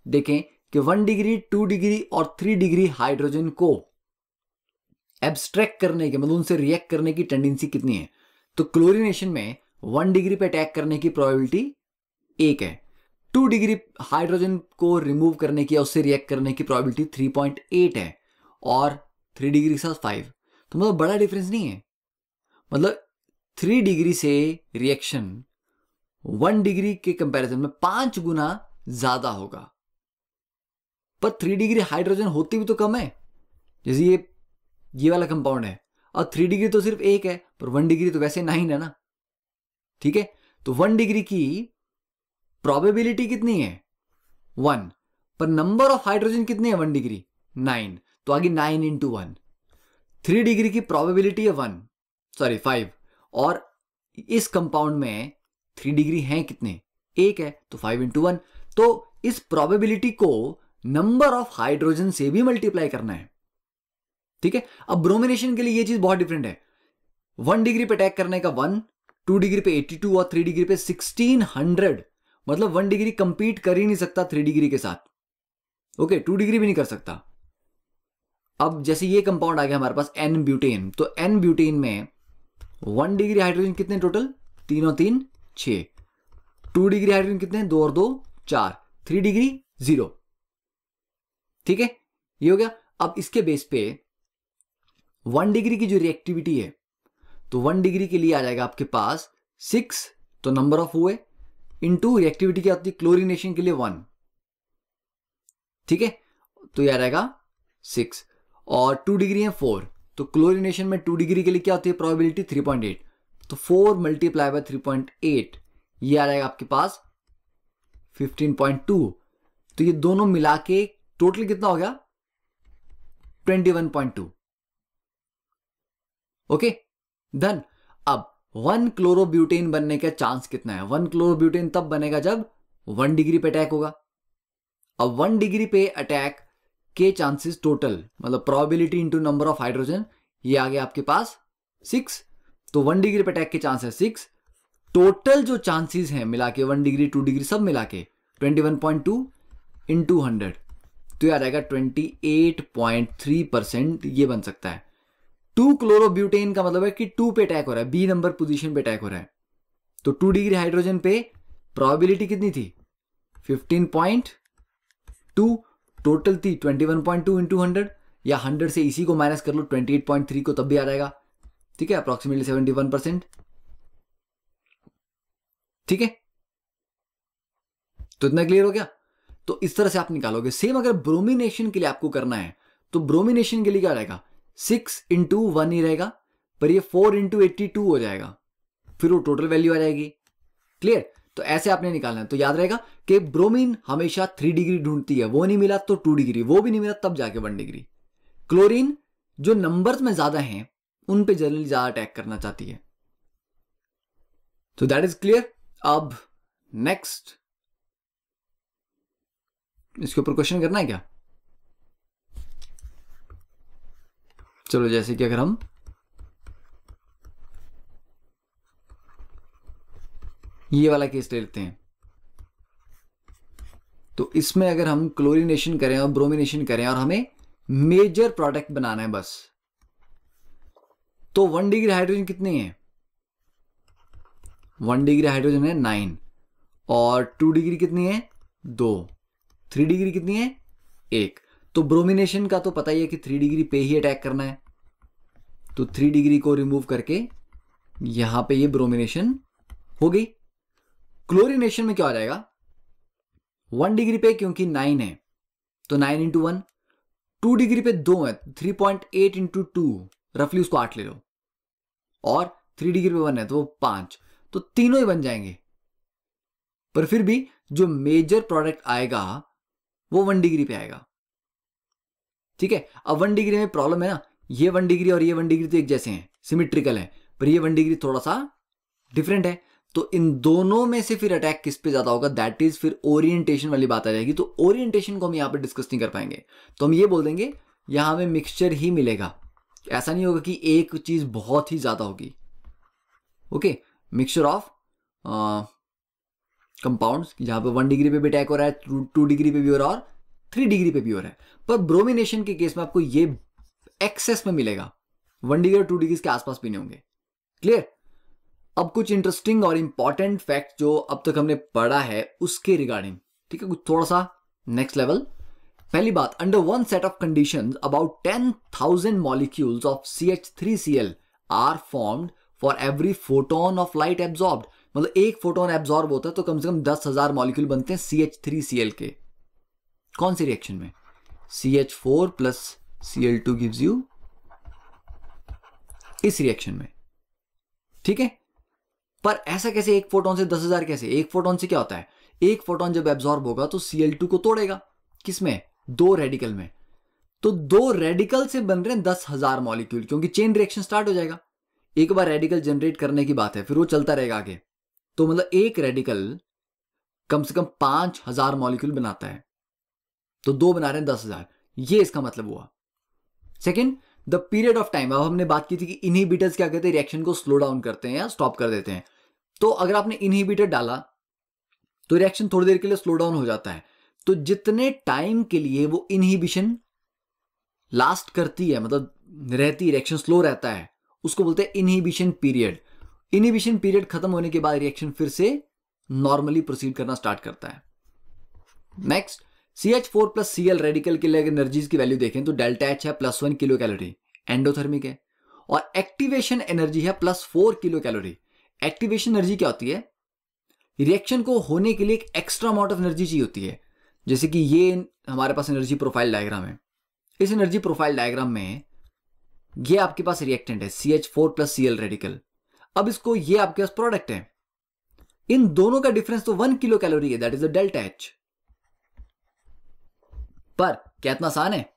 देखें कि 1 डिग्री 2 डिग्री और 3 डिग्री हाइड्रोजन को एब्स्ट्रैक्ट करने के, मतलब उनसे रिएक्ट करने की टेंडेंसी कितनी है, तो क्लोरीनेशन में 1 डिग्री पे अटैक करने की प्रोबेबिलिटी 1 है। 2 डिग्री हाइड्रोजन को रिमूव करने की या उससे रिएक्ट करने की प्रोबेबिलिटी 3.8 है, और 3 डिग्री के साथ 5। तो मतलब बड़ा डिफरेंस नहीं है। मतलब 3 डिग्री से रिएक्शन 1 डिग्री के कंपैरिजन में 5 गुना ज्यादा होगा। पर 3 डिग्री हाइड्रोजन होती भी तो कम है। जैसे ये वाला कंपाउंड है, और 3 डिग्री तो सिर्फ 1 है, पर 1 डिग्री तो वैसे 9 है ना। ठीक है, तो 1 डिग्री की प्रोबेबिलिटी कितनी है, 1, पर नंबर ऑफ हाइड्रोजन कितने हैं 1 डिग्री, 9। तो आगे 9 इंटू 1। 3 डिग्री की प्रोबेबिलिटी है 5, और इस कंपाउंड में 3 डिग्री हैं कितने, 1 है, तो 5 इंटू 1। तो इस प्रोबेबिलिटी को नंबर ऑफ हाइड्रोजन से भी मल्टीप्लाई करना है। ठीक है, अब ब्रोमिनेशन के लिए ये चीज बहुत डिफरेंट है। 1 डिग्री पे अटैक करने का 1, 2 डिग्री पे 82 और 3 डिग्री पे 1600। मतलब 1 डिग्री कंपीट कर ही नहीं सकता 3 डिग्री के साथ। ओके, 2 डिग्री भी नहीं कर सकता। अब जैसे ये कंपाउंड आ गया हमारे पास एन ब्यूटेन, तो एन ब्यूटेन में 1 डिग्री हाइड्रोजन कितने टोटल, 3 और 3 6। 2 डिग्री हाइड्रोजन कितने, 2 और 2 4। 3 डिग्री 0। ठीक है, ये हो गया। अब इसके बेस पे 1 डिग्री की जो रिएक्टिविटी है, तो 1 डिग्री के लिए आ जाएगा आपके पास 6, तो नंबर ऑफ हुए, इनटू रिएक्टिविटी क्या होती है क्लोरीनेशन के लिए 1। ठीक है, तो ये आ जाएगा 6, और 2 डिग्री है 4, तो क्लोरीनेशन में 2 डिग्री के लिए क्या होती है प्रोबेबिलिटी 3.8, तो 4 मल्टीप्लाई बाय 3.8, ये आ जाएगा आपके पास 15.2। तो ये दोनों मिला के टोटल कितना हो गया, 21.2। Okay done. अब 1 क्लोरोब्यूटेन बनने का चांस कितना है, 1 क्लोरोब्यूटेन तब बनेगा जब 1 डिग्री पे अटैक होगा। अब 1 डिग्री पे अटैक के चांसेस टोटल, मतलब probability into number of hydrogen, ये आ गया आपके पास 6। तो 1 डिग्री पे अटैक के चांस है 6, टोटल जो चांसेस हैं मिला के 1 डिग्री 2 डिग्री सब मिला के 21.2 इंटू 100, तो ये आ जाएगा 28.3%। ये बन सकता है। 2 क्लोरोब्यूटेन का मतलब है कि 2 पे अटैक हो रहा है, बी नंबर पोजीशन पे अटैक हो रहा है। तो 2 डिग्री हाइड्रोजन पे प्रोबेबिलिटी कितनी थी, 15.2, टोटल थी 21.2 इंटू 100, या 100 से इसी को माइनस कर लो 28.3 को, तब भी आ जाएगा। ठीक है, अप्रोक्सीमेटली 71%। ठीक है, तो इतना क्लियर हो गया। तो इस तरह से आप निकालोगे। सेम अगर ब्रोमिनेशन के लिए आपको करना है, तो ब्रोमिनेशन के लिए क्या रहेगा, 6 इंटू 1 ही रहेगा, पर ये 4 इंटू 82 हो जाएगा, फिर वो टोटल वैल्यू आ जाएगी। क्लियर? तो ऐसे आपने निकालना है। तो याद रहेगा कि ब्रोमीन हमेशा 3 डिग्री ढूंढती है, वो नहीं मिला तो 2 डिग्री, वो भी नहीं मिला तब जाके 1 डिग्री। क्लोरीन जो नंबर्स में ज्यादा हैं उन पे जनरली ज्यादा अटैक करना चाहती है। तो दैट इज क्लियर। अब नेक्स्ट इसके ऊपर क्वेश्चन करना है क्या? चलो, जैसे कि अगर हम ये वाला केस ले लेते हैं, तो इसमें अगर हम क्लोरीनेशन करें और ब्रोमिनेशन करें और हमें मेजर प्रोडक्ट बनाना है बस, तो 1 डिग्री हाइड्रोजन कितने हैं? 1 डिग्री हाइड्रोजन है 9, और 2 डिग्री कितनी है? 2। 3 डिग्री कितनी है? 1। तो ब्रोमिनेशन का तो पता ही है कि 3 डिग्री पे ही अटैक करना है, तो 3 डिग्री को रिमूव करके यहां पे ये ब्रोमिनेशन हो गई। क्लोरीनेशन में क्या हो जाएगा? 1 डिग्री पे क्योंकि 9 है तो 9 इंटू 1, 2 डिग्री पे 2 है, 3.8 इंटू 2, रफली उसको 8 ले लो, और 3 डिग्री पे 1 है तो वो 5, तो तीनों ही बन जाएंगे। पर फिर भी जो मेजर प्रोडक्ट आएगा वो 1 डिग्री पे आएगा। ठीक है, अब 1 डिग्री में प्रॉब्लम है ना, ये 1 डिग्री और ये 1 डिग्री तो एक जैसे हैं, सिमेट्रिकल है, पर ये 1 डिग्री थोड़ा सा डिफरेंट है। तो इन दोनों में से फिर अटैक किस पे ज्यादा होगा, दैट इज फिर ओरिएंटेशन वाली बात आ जाएगी। तो ओरिएंटेशन को हम यहां पे डिस्कस नहीं कर पाएंगे, तो हम ये बोल देंगे यहां हमें मिक्सचर ही मिलेगा। ऐसा नहीं होगा कि एक चीज बहुत ही ज्यादा होगी। ओके, मिक्सचर ऑफ कंपाउंड्स, जहां पे 1 डिग्री पे भी अटैक हो रहा है, 2 डिग्री पे भी हो रहा है और 3 डिग्री पे भी हो रहा है। पर ब्रोमिनेशन के केस में आपको ये एक्सेस में मिलेगा, 1 डिग्री और 2 डिग्री के आसपास भी नहीं होंगे। क्लियर? अब कुछ इंटरेस्टिंग और इंपॉर्टेंट फैक्ट जो अब तक हमने पढ़ा है उसके रिगार्डिंग, ठीक है, कुछ थोड़ा सा नेक्स्ट लेवल। पहली बात, under one set of conditions about 10,000 molecules of CH3Cl are formed for every photon of light absorbed. मतलब एक फोटोन एब्जॉर्ब होता है तो कम से कम 10,000 मॉलिक्यूल बनते हैं CH3Cl के। कौन सी रिएक्शन में? CH4 plus Cl2 gives you, इस रिएक्शन में। ठीक है, पर ऐसा कैसे एक फोटोन से 10,000 कैसे? एक फोटोन से क्या होता है, एक फोटोन जब एब्जॉर्ब होगा तो Cl2 को तोड़ेगा, किसमें? 2 रेडिकल में। तो 2 रेडिकल से बन रहे हैं 10,000 मॉलिक्यूल, क्योंकि चेन रिएक्शन स्टार्ट हो जाएगा। एक बार रेडिकल जनरेट करने की बात है, फिर वो चलता रहेगा आगे। तो मतलब एक रेडिकल कम से कम 5,000 मॉलिक्यूल बनाता है, तो 2 बना रहे हैं 10,000, ये इसका मतलब हुआ। Second, the period of time. अब हमने बात की थी कि इनहिबिटर्स क्या कहते हैं, रिएक्शन को स्लो डाउन करते हैं या स्टॉप कर देते हैं। तो अगर आपने इनहिबिटर डाला तो रिएक्शन थोड़ी देर के लिए स्लो डाउन हो जाता है। तो जितने टाइम के लिए वो इनहिबिशन लास्ट करती है, मतलब रहती, रिएक्शन स्लो रहता है, उसको बोलते हैं इनहिबिशन पीरियड। इनहिबिशन पीरियड खत्म होने के बाद रिएक्शन फिर से नॉर्मली प्रोसीड करना स्टार्ट करता है। Next, CH4 plus Cl radical के लिए अगर एनर्जीज की वैल्यू देखें तो डेल्टा H है +1 किलो कैलोरी, एंडोथर्मिक है, और एक्टिवेशन एनर्जी है +4 किलो कैलोरी। एक्टिवेशन एनर्जी क्या होती है? रिएक्शन को होने के लिए एक एक्स्ट्रा अमाउंट ऑफ एनर्जी चाहिए होती है। जैसे कि ये हमारे पास एनर्जी प्रोफाइल डायग्राम है, इस एनर्जी प्रोफाइल डायग्राम में ये आपके पास रिएक्टेंट है CH4 प्लस Cl रेडिकल। अब इसको, ये आपके पास प्रोडक्ट है, इन दोनों का डिफरेंस तो 1 किलो कैलोरी है, that is the delta H। पर क्या इतना आसान है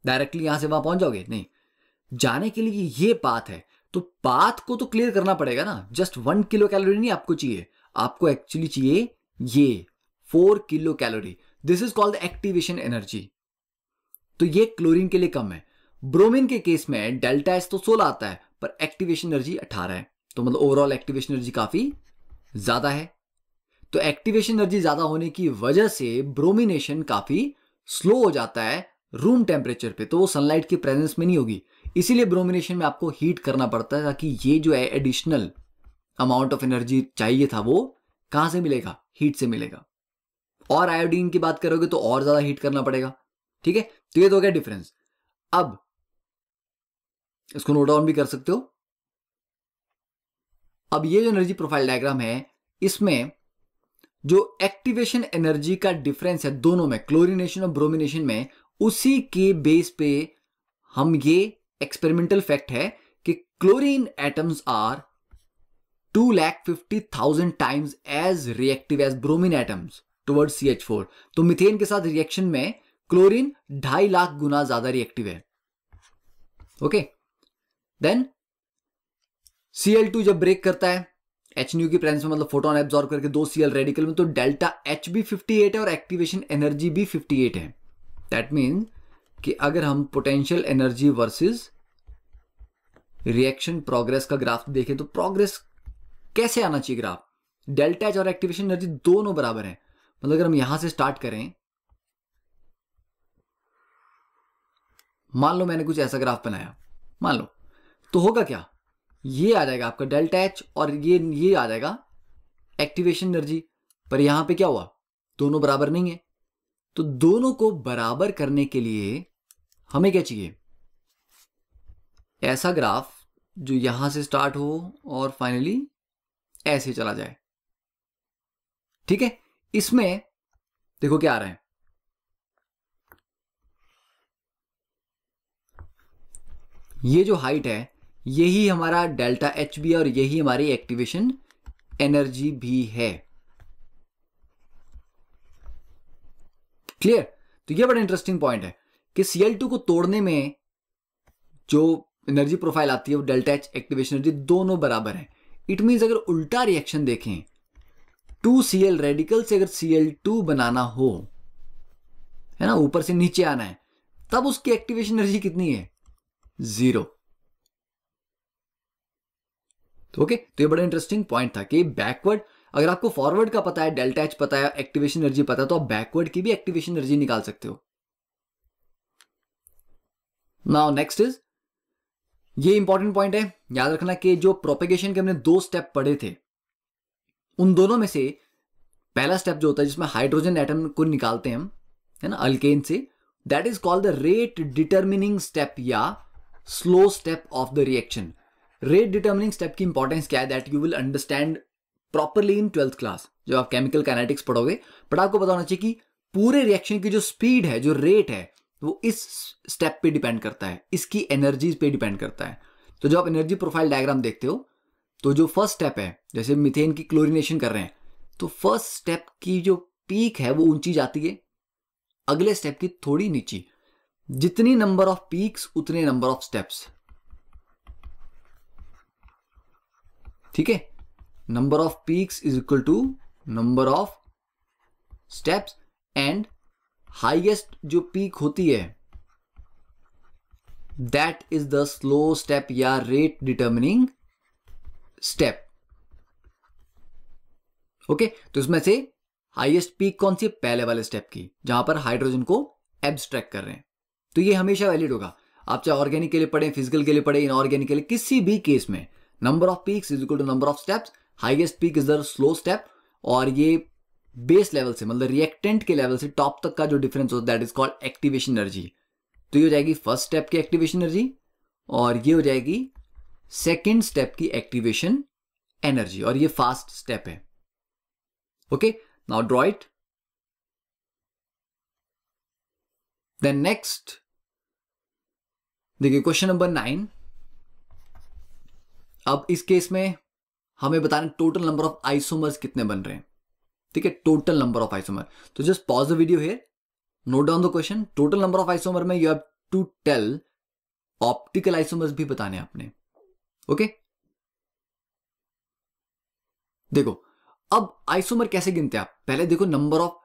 डायरेक्टली यहां से वहां पहुंच जाओगे? नहीं, जाने के लिए ये पाथ है, तो पाथ को तो क्लियर करना पड़ेगा ना। जस्ट 1 किलो कैलोरी नहीं आपको चाहिए, आपको एक्चुअली चाहिए ये 4 kilo calorie. This is called activation energy. तो ये क्लोरीन के लिए कम है। ब्रोमीन के केस में डेल्टा H तो 16 आता है, पर एक्टिवेशन एनर्जी 18 है, तो मतलब ओवरऑल एक्टिवेशन एनर्जी काफी ज्यादा है। तो एक्टिवेशन एनर्जी ज्यादा होने की वजह से ब्रोमिनेशन काफी स्लो हो जाता है रूम टेम्परेचर पे, तो वो सनलाइट की प्रेजेंस में नहीं होगी। इसीलिए ब्रोमिनेशन में आपको हीट करना पड़ता है, ताकि ये जो है एडिशनल अमाउंट ऑफ एनर्जी चाहिए था वो कहां से मिलेगा? हीट से मिलेगा। और आयोडीन की बात करोगे तो और ज्यादा हीट करना पड़ेगा। ठीक है, तो ये तो हो गया डिफरेंस। अब इसको नोट डाउन भी कर सकते हो। अब ये जो एनर्जी प्रोफाइल डायग्राम है, इसमें जो एक्टिवेशन एनर्जी का डिफरेंस है दोनों में, क्लोरीनेशन और ब्रोमिनेशन में, उसी के बेस पे हम ये एक्सपेरिमेंटल फैक्ट है कि chlorine atoms are 250,000 times as reactive as bromine atoms towards CH4। तो मीथेन के साथ रिएक्शन में क्लोरीन 2.5 लाख गुना ज्यादा रिएक्टिव है। ओके, देन Cl2 जब ब्रेक करता है HNU की प्रेजेंस में, मतलब फोटोन एब्जॉर्ब करके 2 Cl रेडिकल में, तो डेल्टा H भी 58 है और एक्टिवेशन एनर्जी भी 58 है। दैट मीन कि अगर हम potential energy versus reaction progress का ग्राफ देखें तो प्रोग्रेस कैसे आना चाहिए ग्राफ, डेल्टा H और एक्टिवेशन एनर्जी दोनों बराबर है। मतलब अगर हम यहां से स्टार्ट करें, मान लो मैंने कुछ ऐसा ग्राफ बनाया, मान लो, तो होगा क्या, ये आ जाएगा आपका डेल्टा H और ये आ जाएगा एक्टिवेशन एनर्जी। पर यहां पे क्या हुआ, दोनों बराबर नहीं है। तो दोनों को बराबर करने के लिए हमें क्या चाहिए, ऐसा ग्राफ जो यहां से स्टार्ट हो और फाइनली ऐसे चला जाए। ठीक है, इसमें देखो क्या आ रहा है, ये जो हाइट है यही हमारा डेल्टा H भी है और यही हमारी एक्टिवेशन एनर्जी भी है। क्लियर? तो ये बड़ा इंटरेस्टिंग पॉइंट है कि Cl2 को तोड़ने में जो एनर्जी प्रोफाइल आती है वो डेल्टा H एक्टिवेशन एनर्जी दोनों बराबर है। इट मींस अगर उल्टा रिएक्शन देखें, 2Cl रेडिकल से अगर Cl2 बनाना हो, है ना, ऊपर से नीचे आना है, तब उसकी एक्टिवेशन एनर्जी कितनी है, 0। तो ओके, तो ये बड़ा इंटरेस्टिंग पॉइंट था कि बैकवर्ड, अगर आपको फॉरवर्ड का पता है, डेल्टा H पता है, एक्टिवेशन एनर्जी पता है, तो आप बैकवर्ड की भी एक्टिवेशन एनर्जी निकाल सकते हो। नाउ नेक्स्ट इज, ये इंपॉर्टेंट पॉइंट है, याद रखना कि जो प्रोपेगेशन के हमने 2 स्टेप पढ़े थे, उन दोनों में से पहला स्टेप जो होता है जिसमें हाइड्रोजन एटम को निकालते हैं हम, है ना, अल्केन से, that is called the rate determining step या slow step of the reaction. Rate determining step की इंपॉर्टेंस क्या है, that you will understand properly in 12th class, जब आप केमिकल काइनेटिक्स पढ़ोगे। बट आपको पता होना चाहिए कि पूरे रिएक्शन की जो स्पीड है, जो रेट है, वो इस स्टेप पे डिपेंड करता है, इसकी एनर्जीज पे डिपेंड करता है। तो जब आप एनर्जी प्रोफाइल डायग्राम देखते हो, तो जो फर्स्ट स्टेप है, जैसे मीथेन की क्लोरीनेशन कर रहे हैं, तो फर्स्ट स्टेप की जो पीक है वो ऊंची जाती है, अगले स्टेप की थोड़ी नीची। जितनी नंबर ऑफ पीक्स उतने नंबर ऑफ स्टेप्स। ठीक है, number of peaks is equal to number of steps, and highest जो पीक होती है that is the slow step या रेट डिटर्मिनिंग स्टेप। ओके, तो इसमें से हाईएस्ट पीक कौन सी है, पहले वाले स्टेप की, जहां पर हाइड्रोजन को एब्स्ट्रैक्ट कर रहे हैं। तो ये हमेशा वैलिड होगा, आप चाहे ऑर्गेनिक के लिए पढ़े, फिजिकल के लिए पढ़े, इनऑर्गेनिक के लिए, किसी भी केस में number of peaks is equal to number of steps. Highest peak is the slow step, और ये बेस लेवल से, मतलब रिएक्टेंट के लेवल से टॉप तक का जो डिफरेंस होता है that is called activation energy. तो ये हो जाएगी फर्स्ट स्टेप की एक्टिवेशन एनर्जी, और ये हो जाएगी सेकेंड स्टेप की एक्टिवेशन एनर्जी, और ये फास्ट स्टेप है। Okay, now draw it. Then next देखिए क्वेश्चन नंबर 9। अब इस केस में हमें बताना टोटल नंबर ऑफ आइसोमर्स कितने बन रहे हैं। ठीक है, टोटल नंबर ऑफ आइसोमर। तो just pause the video here, note down the question. Total number of isomer में you have to tell optical isomers भी बताने आपने। ओके, देखो अब आइसोमर कैसे गिनते हैं आप, पहले देखो number of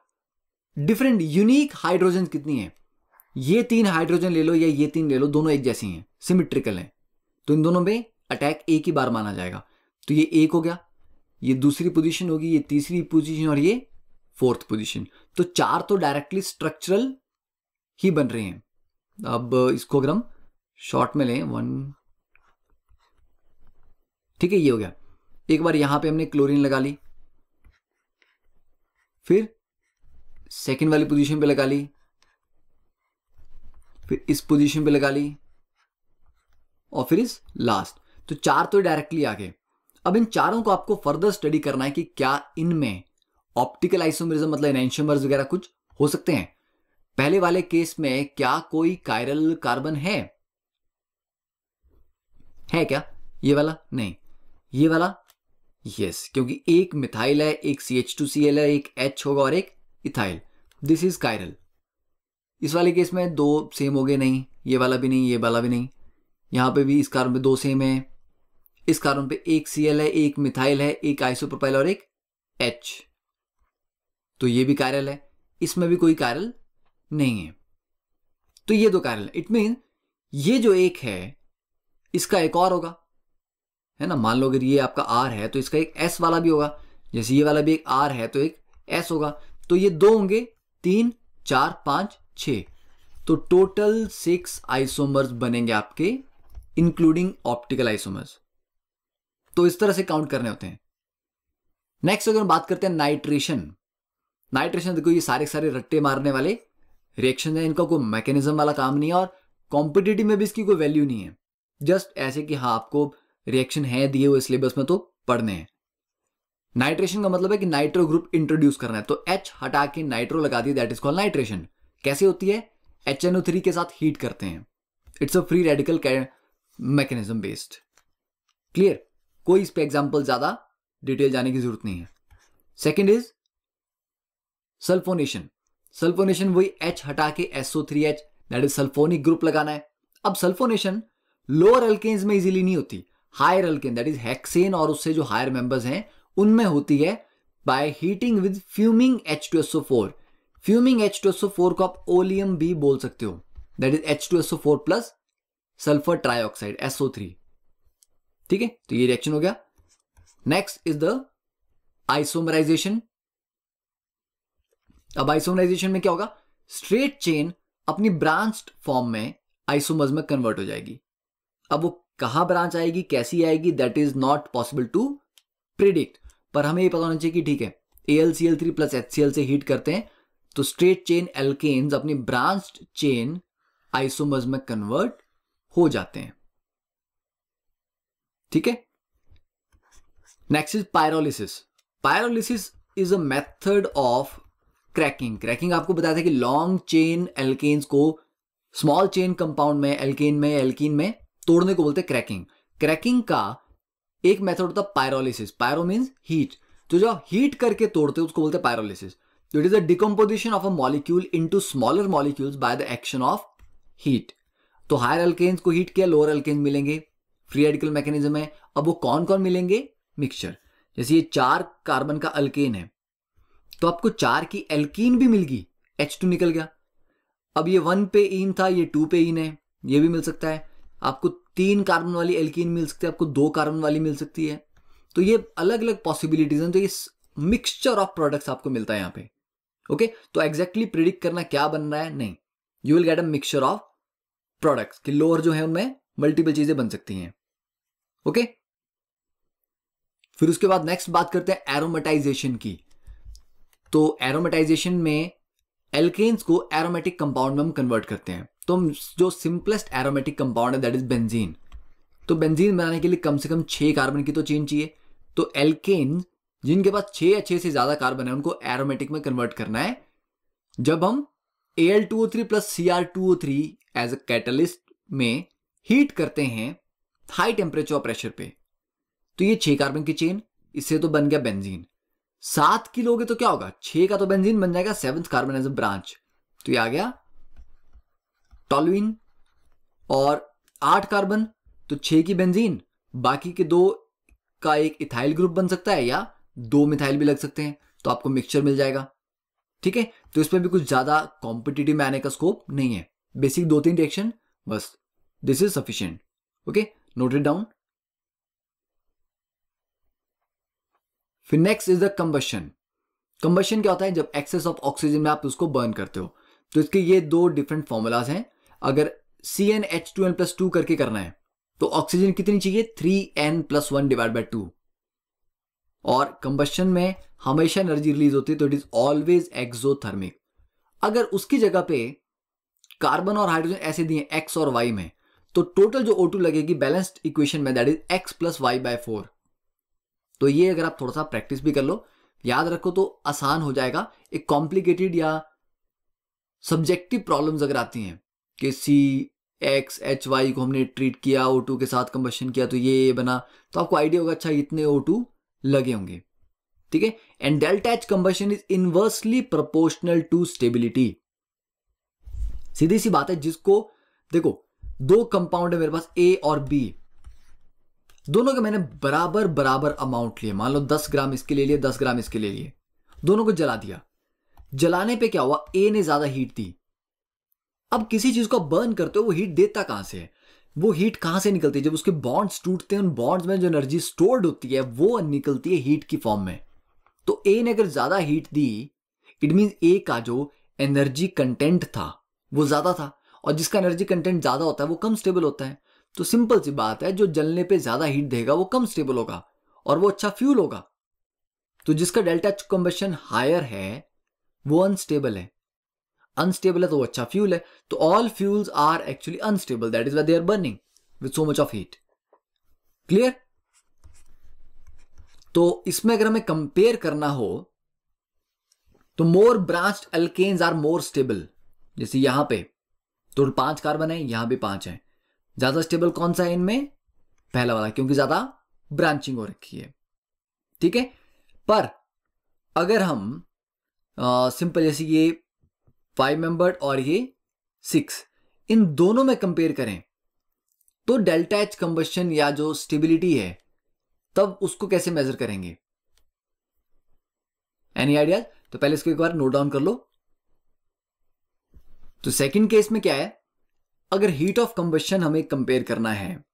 different unique hydrogen कितनी है। ये 3 हाइड्रोजन ले लो या ये 3 ले लो, दोनों एक जैसी हैं, सिमेट्रिकल हैं, तो इन दोनों में अटैक एक ही बार माना जाएगा। तो ये एक हो गया, ये दूसरी पोजीशन होगी, ये तीसरी पोजीशन, और ये फोर्थ पोजीशन। तो 4 तो डायरेक्टली स्ट्रक्चरल ही बन रहे हैं। अब इसको अगर हम शॉर्ट में लें 1, ठीक है, ये हो गया। एक बार यहां पे हमने क्लोरीन लगा ली, फिर सेकेंड वाली पोजीशन पे लगा ली, फिर इस पोजीशन पे लगा ली, और फिर इस लास्ट। तो 4 तो डायरेक्टली आ गए। अब इन चारों को आपको फर्दर स्टडी करना है कि क्या इनमें ऑप्टिकल आइसोमरिज्म, मतलब एनैंशियोमर्स वगैरह कुछ हो सकते हैं। पहले वाले केस में क्या कोई कायरल कार्बन है, है क्या ये वाला? नहीं। ये वाला? यस, क्योंकि एक मिथाइल है, एक CH2Cl है, एक H होगा और एक इथाइल। This is chiral. इस वाले केस में दो सेम हो गए, नहीं ये वाला भी नहीं, ये वाला भी नहीं। यहां पे भी इस कार्बन पे दो सेम है, इस कार्बन पे एक Cl है, एक मिथाइल है, एक आइसोप्रोपाइल और एक H, तो ये भी कायरल है। इसमें भी कोई कायरल नहीं है, तो ये दो कायरल है। इट मीन ये जो एक है इसका एक और होगा, है ना। मान लो अगर ये आपका R है तो इसका एक S वाला भी होगा, जैसे ये वाला भी एक R है तो एक S होगा। तो ये दो होंगे, 3 4 5 6, तो टोटल 6 आइसोमर्स बनेंगे आपके, इंक्लूडिंग ऑप्टिकल आइसोमर्स। तो इस तरह से काउंट करने होते हैं। नेक्स्ट अगर हम बात करते हैं नाइट्रेशन। नाइट्रेशन देखो, ये सारे सारे रट्टे मारने वाले रिएक्शन है, इनका कोई मैकेनिज्म वाला काम नहीं है और कॉम्पिटिटिव में भी इसकी कोई वैल्यू नहीं है। जस्ट ऐसे कि हाँ आपको रिएक्शन है दिए हुए सिलेबस में तो पढ़ने हैं। नाइट्रेशन का मतलब है कि नाइट्रो ग्रुप इंट्रोड्यूस करना है, तो H हटा के नाइट्रो लगा दिया, दैट इज कॉल्ड नाइट्रेशन। कैसे होती है? HNO3 के साथ हीट करते हैं। It's a free radical mechanism based. Clear? कोई इस पे एग्जांपल ज्यादा डिटेल जाने की जरूरत नहीं है। Second is sulphonation. सल्फोनेशन वही H हटा के SO3H, that is sulphonic group लगाना है। अब सल्फोनेशन लोअर अल्केन्स में इजीली नहीं होती, higher alkane that is hexane और उससे जो हायर मेंबर्स हैं उनमें होती है by heating with fuming H2SO4। Fuming H2SO4 को आप ओलियम भी बोल सकते हो, that is H2SO4 plus sulphur trioxide SO3। ठीक है, तो ये रिएक्शन हो गया। Next is the isomerisation. अब आइसोमराइजेशन में क्या होगा? स्ट्रेट चेन अपनी ब्रांच्ड फॉर्म में आइसोमर्स में कन्वर्ट हो जाएगी। अब वो कहां ब्रांच आएगी, कैसी आएगी, that is not possible to predict, पर हमें ये पता होना चाहिए कि ठीक है AlCl3 प्लस HCl से हीट करते हैं तो स्ट्रेट चेन एल्केन्स अपनी ब्रांच्ड चेन आइसोमर्स में कन्वर्ट हो जाते हैं। ठीक है, next is pyrolysis. Pyrolysis is a method of cracking. Cracking आपको बताया था कि लॉन्ग चेन एल्केन्स को स्मॉल चेन कंपाउंड में, एल्कीन में तोड़ने को बोलते हैं क्रैकिंग। क्रैकिंग का एक मेथड होता है पायरोलिसिस। पायरो मीन्स हीट, तो जो हीट करके तोड़ते हैं उसको बोलते हैं पायरोलिसिस। तो it is the decomposition of a molecule into smaller molecules by the action of heat. तो हायर अल्केन्स को हीट किया, लोअर अल्केन्स मिलेंगे, फ्री रेडिकल मैकेनिज्म है। अब वो कौन कौन मिलेंगे? मिक्सचर। जैसे ये 4 कार्बन का अल्केन है तो आपको 4 की एल्कीन भी मिल गई, H2 निकल गया। अब ये 1 पे इन था, ये 2 पे इन है, ये भी मिल सकता है। आपको 3 कार्बन वाली एल्कीन मिल सकती है, आपको 2 कार्बन वाली मिल सकती है। तो ये अलग अलग पॉसिबिलिटीज हैं, तो ये मिक्सचर ऑफ प्रोडक्ट्स आपको मिलता है यहाँ पे। ओके, तो एग्जैक्टली प्रिडिक्ट करना क्या बन रहा है नहीं, you will get a mixture of products कि लोअर जो है उनमें मल्टीपल चीजें बन सकती हैं। ओके, फिर उसके बाद नेक्स्ट बात करते हैं एरोमेटाइजेशन की। तो एरोमेटाइजेशन में एल्केन्स को एरोमेटिक कंपाउंड में हम कन्वर्ट करते हैं। तो जो सिंपलेस्ट एरोमेटिक कंपाउंड है दैट इज बेंजीन। तो बेंजीन बनाने के लिए कम से कम 6 कार्बन की तो चेन चाहिए। तो एल्केन जिनके पास 6 या 6 से ज्यादा कार्बन है उनको एरोमेटिक में कन्वर्ट करना है। जब हम Al2O3 plus Cr2O3 as a catalyst में हीट करते हैं हाई टेम्परेचर और प्रेशर पे, तो ये 6 कार्बन की चेन, इससे तो बन गया बेंजीन। 7 की लोगे तो क्या होगा? 6 का तो बेंजीन बन जाएगा, 7th carbon as a branch, तो ये आ गया टॉलुइन। और 8 कार्बन तो 6 की बेंजीन, बाकी के 2 का एक इथाइल ग्रुप बन सकता है या 2 मिथाइल भी लग सकते हैं, तो आपको मिक्सचर मिल जाएगा। ठीक है, तो इसमें भी कुछ ज्यादा कॉम्पिटिटिव में आने का स्कोप नहीं है, बेसिक 2-3 रिएक्शन बस, this is sufficient. Okay, note it down. फिर next is the combustion. Combustion क्या होता है? जब एक्सेस ऑफ ऑक्सीजन में आप उसको बर्न करते हो। तो इसके ये 2 डिफरेंट फॉर्मूलाज हैं। अगर CnH2n+2 करके करना है तो ऑक्सीजन कितनी चाहिए? 3n+1 divide by 2। और कंबशन में हमेशा एनर्जी रिलीज होती है, तो इट इज ऑलवेज एक्सोथर्मिक। अगर उसकी जगह पे कार्बन और हाइड्रोजन ऐसे दिए x और y में, तो टोटल जो O2 लगेगी बैलेंस्ड इक्वेशन में दैट इज x + y/4। तो ये अगर आप थोड़ा सा प्रैक्टिस भी कर लो, याद रखो तो आसान हो जाएगा। एक कॉम्प्लिकेटेड या सब्जेक्टिव प्रॉब्लम्स अगर आती हैं कि XHY को हमने ट्रीट किया, O2 के साथ कंबशन किया तो ये बना, तो आपको आइडिया होगा अच्छा इतने O2 लगे होंगे, ठीक है। And delta H combustion is inversely proportional to stability. सीधी सी बात है, जिसको देखो दो कंपाउंड है मेरे पास A और B, दोनों के मैंने बराबर बराबर अमाउंट लिए, मान लो 10 ग्राम इसके ले लिए, 10 ग्राम इसके ले लिए, दोनों को जला दिया। जलाने पे क्या हुआ, A ने ज्यादा हीट दी। अब किसी चीज को बर्न करते हो वो हीट देता कहां से है, वो हीट कहां से निकलती है, जब उसके बॉन्ड्स टूटते हैं उन बॉन्ड्स में जो एनर्जी स्टोर्ड होती है वो निकलती है हीट की फॉर्म में। तो A ने अगर ज्यादा heat the, it mean A का जो एनर्जी कंटेंट था वो ज्यादा था, और जिसका एनर्जी कंटेंट ज्यादा होता है वो कम स्टेबल होता है। तो सिंपल सी बात है, जो जलने पे ज्यादा हीट देगा वो कम स्टेबल होगा और वो अच्छा फ्यूल होगा। तो जिसका डेल्टा H कंबशन हायर है वो अनस्टेबल है, अनस्टेबल है तो वो अच्छा फ्यूल है। तो all fuels are actually unstable, that is why they are burning with so much of heat. Clear? तो इसमें अगर हमें कंपेयर करना हो तो more branched alkanes are more stable. जैसे यहां पे तो 5 कार्बन है, यहां भी 5 है, ज्यादा स्टेबल कौन सा है इनमें, पहला वाला, क्योंकि ज्यादा ब्रांचिंग हो रखी है, ठीक है। पर अगर हम सिंपल जैसे ये 5 मेंबर्ड और ये 6, इन दोनों में कंपेयर करें तो डेल्टा H कंबशन या जो स्टेबिलिटी है तब उसको कैसे मेजर करेंगे, एनी आइडिया? तो पहले इसको एक बार नोट डाउन कर लो। तो सेकंड केस में क्या है, अगर हीट ऑफ कंबशन हमें कंपेयर करना है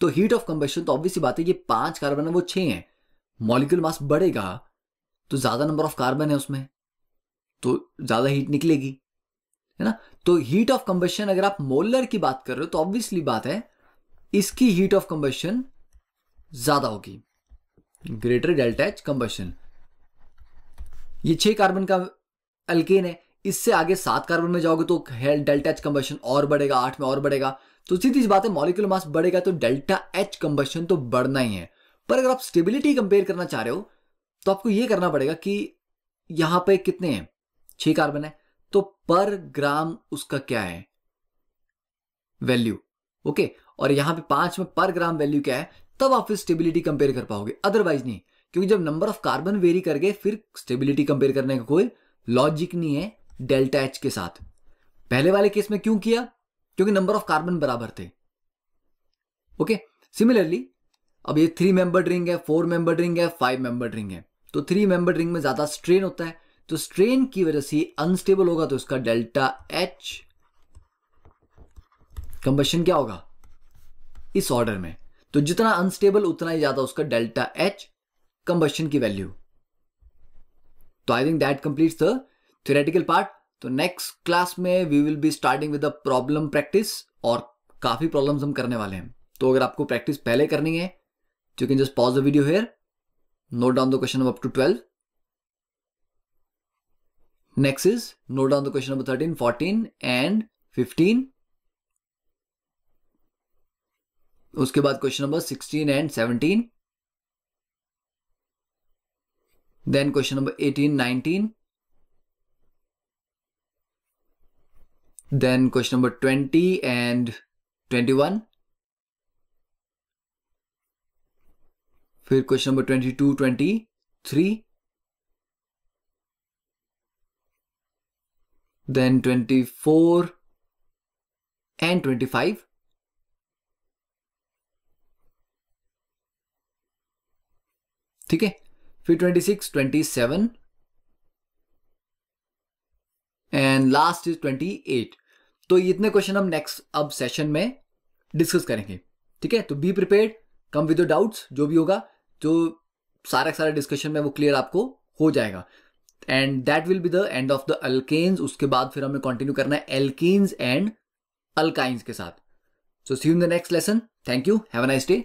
तो हीट ऑफ कंबशन तो ऑब्वियसली बात है, ये 5 कार्बन है वो 6 है, मॉलिक्यूल मास बढ़ेगा तो ज्यादा नंबर ऑफ कार्बन है उसमें तो ज्यादा हीट निकलेगी, है ना। तो हीट ऑफ कंबशन अगर आप मोलर की बात कर रहे हो तो ऑब्वियसली बात है इसकी हीट ऑफ कंबशन ज्यादा होगी, ग्रेटर डेल्टा H कंबशन। ये 6 कार्बन का अल्केन है, इससे आगे 7 कार्बन में जाओगे तो डेल्टा H कंबशन और बढ़ेगा, 8 में और बढ़ेगा। तो सीधी सी बात है, मॉलिक्यूलर मास बढ़ेगा तो डेल्टा H कंबशन तो बढ़ना ही है। पर अगर आप स्टेबिलिटी कंपेयर करना चाह रहे हो तो आपको यह करना पड़ेगा कि यहां पे कितने हैं, 6 कार्बन है, तो पर ग्राम उसका क्या है वैल्यू, ओके, और यहां पे 5 में पर ग्राम वैल्यू क्या है, तब आप फिर स्टेबिलिटी कंपेयर कर पाओगे, अदरवाइज नहीं। क्योंकि जब नंबर ऑफ कार्बन वेरी कर गए फिर स्टेबिलिटी कंपेयर करने का कोई लॉजिक नहीं है डेल्टा H के साथ। पहले वाले केस में क्यों किया, क्योंकि नंबर ऑफ कार्बन बराबर थे, ओके। सिमिलरली अब ये 3 मेंबर्ड रिंग है, 4 मेंबर्ड रिंग है, 5 मेंबर्ड रिंग है, तो 3 मेंबर्ड रिंग में ज्यादा स्ट्रेन होता है, तो स्ट्रेन की वजह से अनस्टेबल होगा, तो इसका डेल्टा H कंबशन क्या होगा इस ऑर्डर में। तो जितना अनस्टेबल उतना ही ज्यादा उसका डेल्टा H कंबशन की वैल्यू। तो I think that completes the theoretical part. तो नेक्स्ट क्लास में we will be starting with the problem practice, और काफी प्रॉब्लम्स हम करने वाले हैं। तो अगर आपको प्रैक्टिस पहले करनी है तो you can just pause the video here, note down the question up to 12। Next is note down the question number 13, 14 and 15। उसके बाद question number 16 and 17, then question number 18, 19, then question number 20 and 21, फिर question number 22, 23, then 24 and 25, ठीक है, फिर 26, 27 and last is 28। तो इतने question हम next अब सेशन में डिस्कस करेंगे, ठीक है। तो be prepared, come with your doubts, जो भी होगा जो सारा डिस्कशन में वो क्लियर आपको हो जाएगा। And that will be the end of the alkanes. उसके बाद फिर हमें कंटिन्यू करना है एल्कीन्स एंड अल्काइंस के साथ। So see you in the next lesson. Thank you, have a nice day.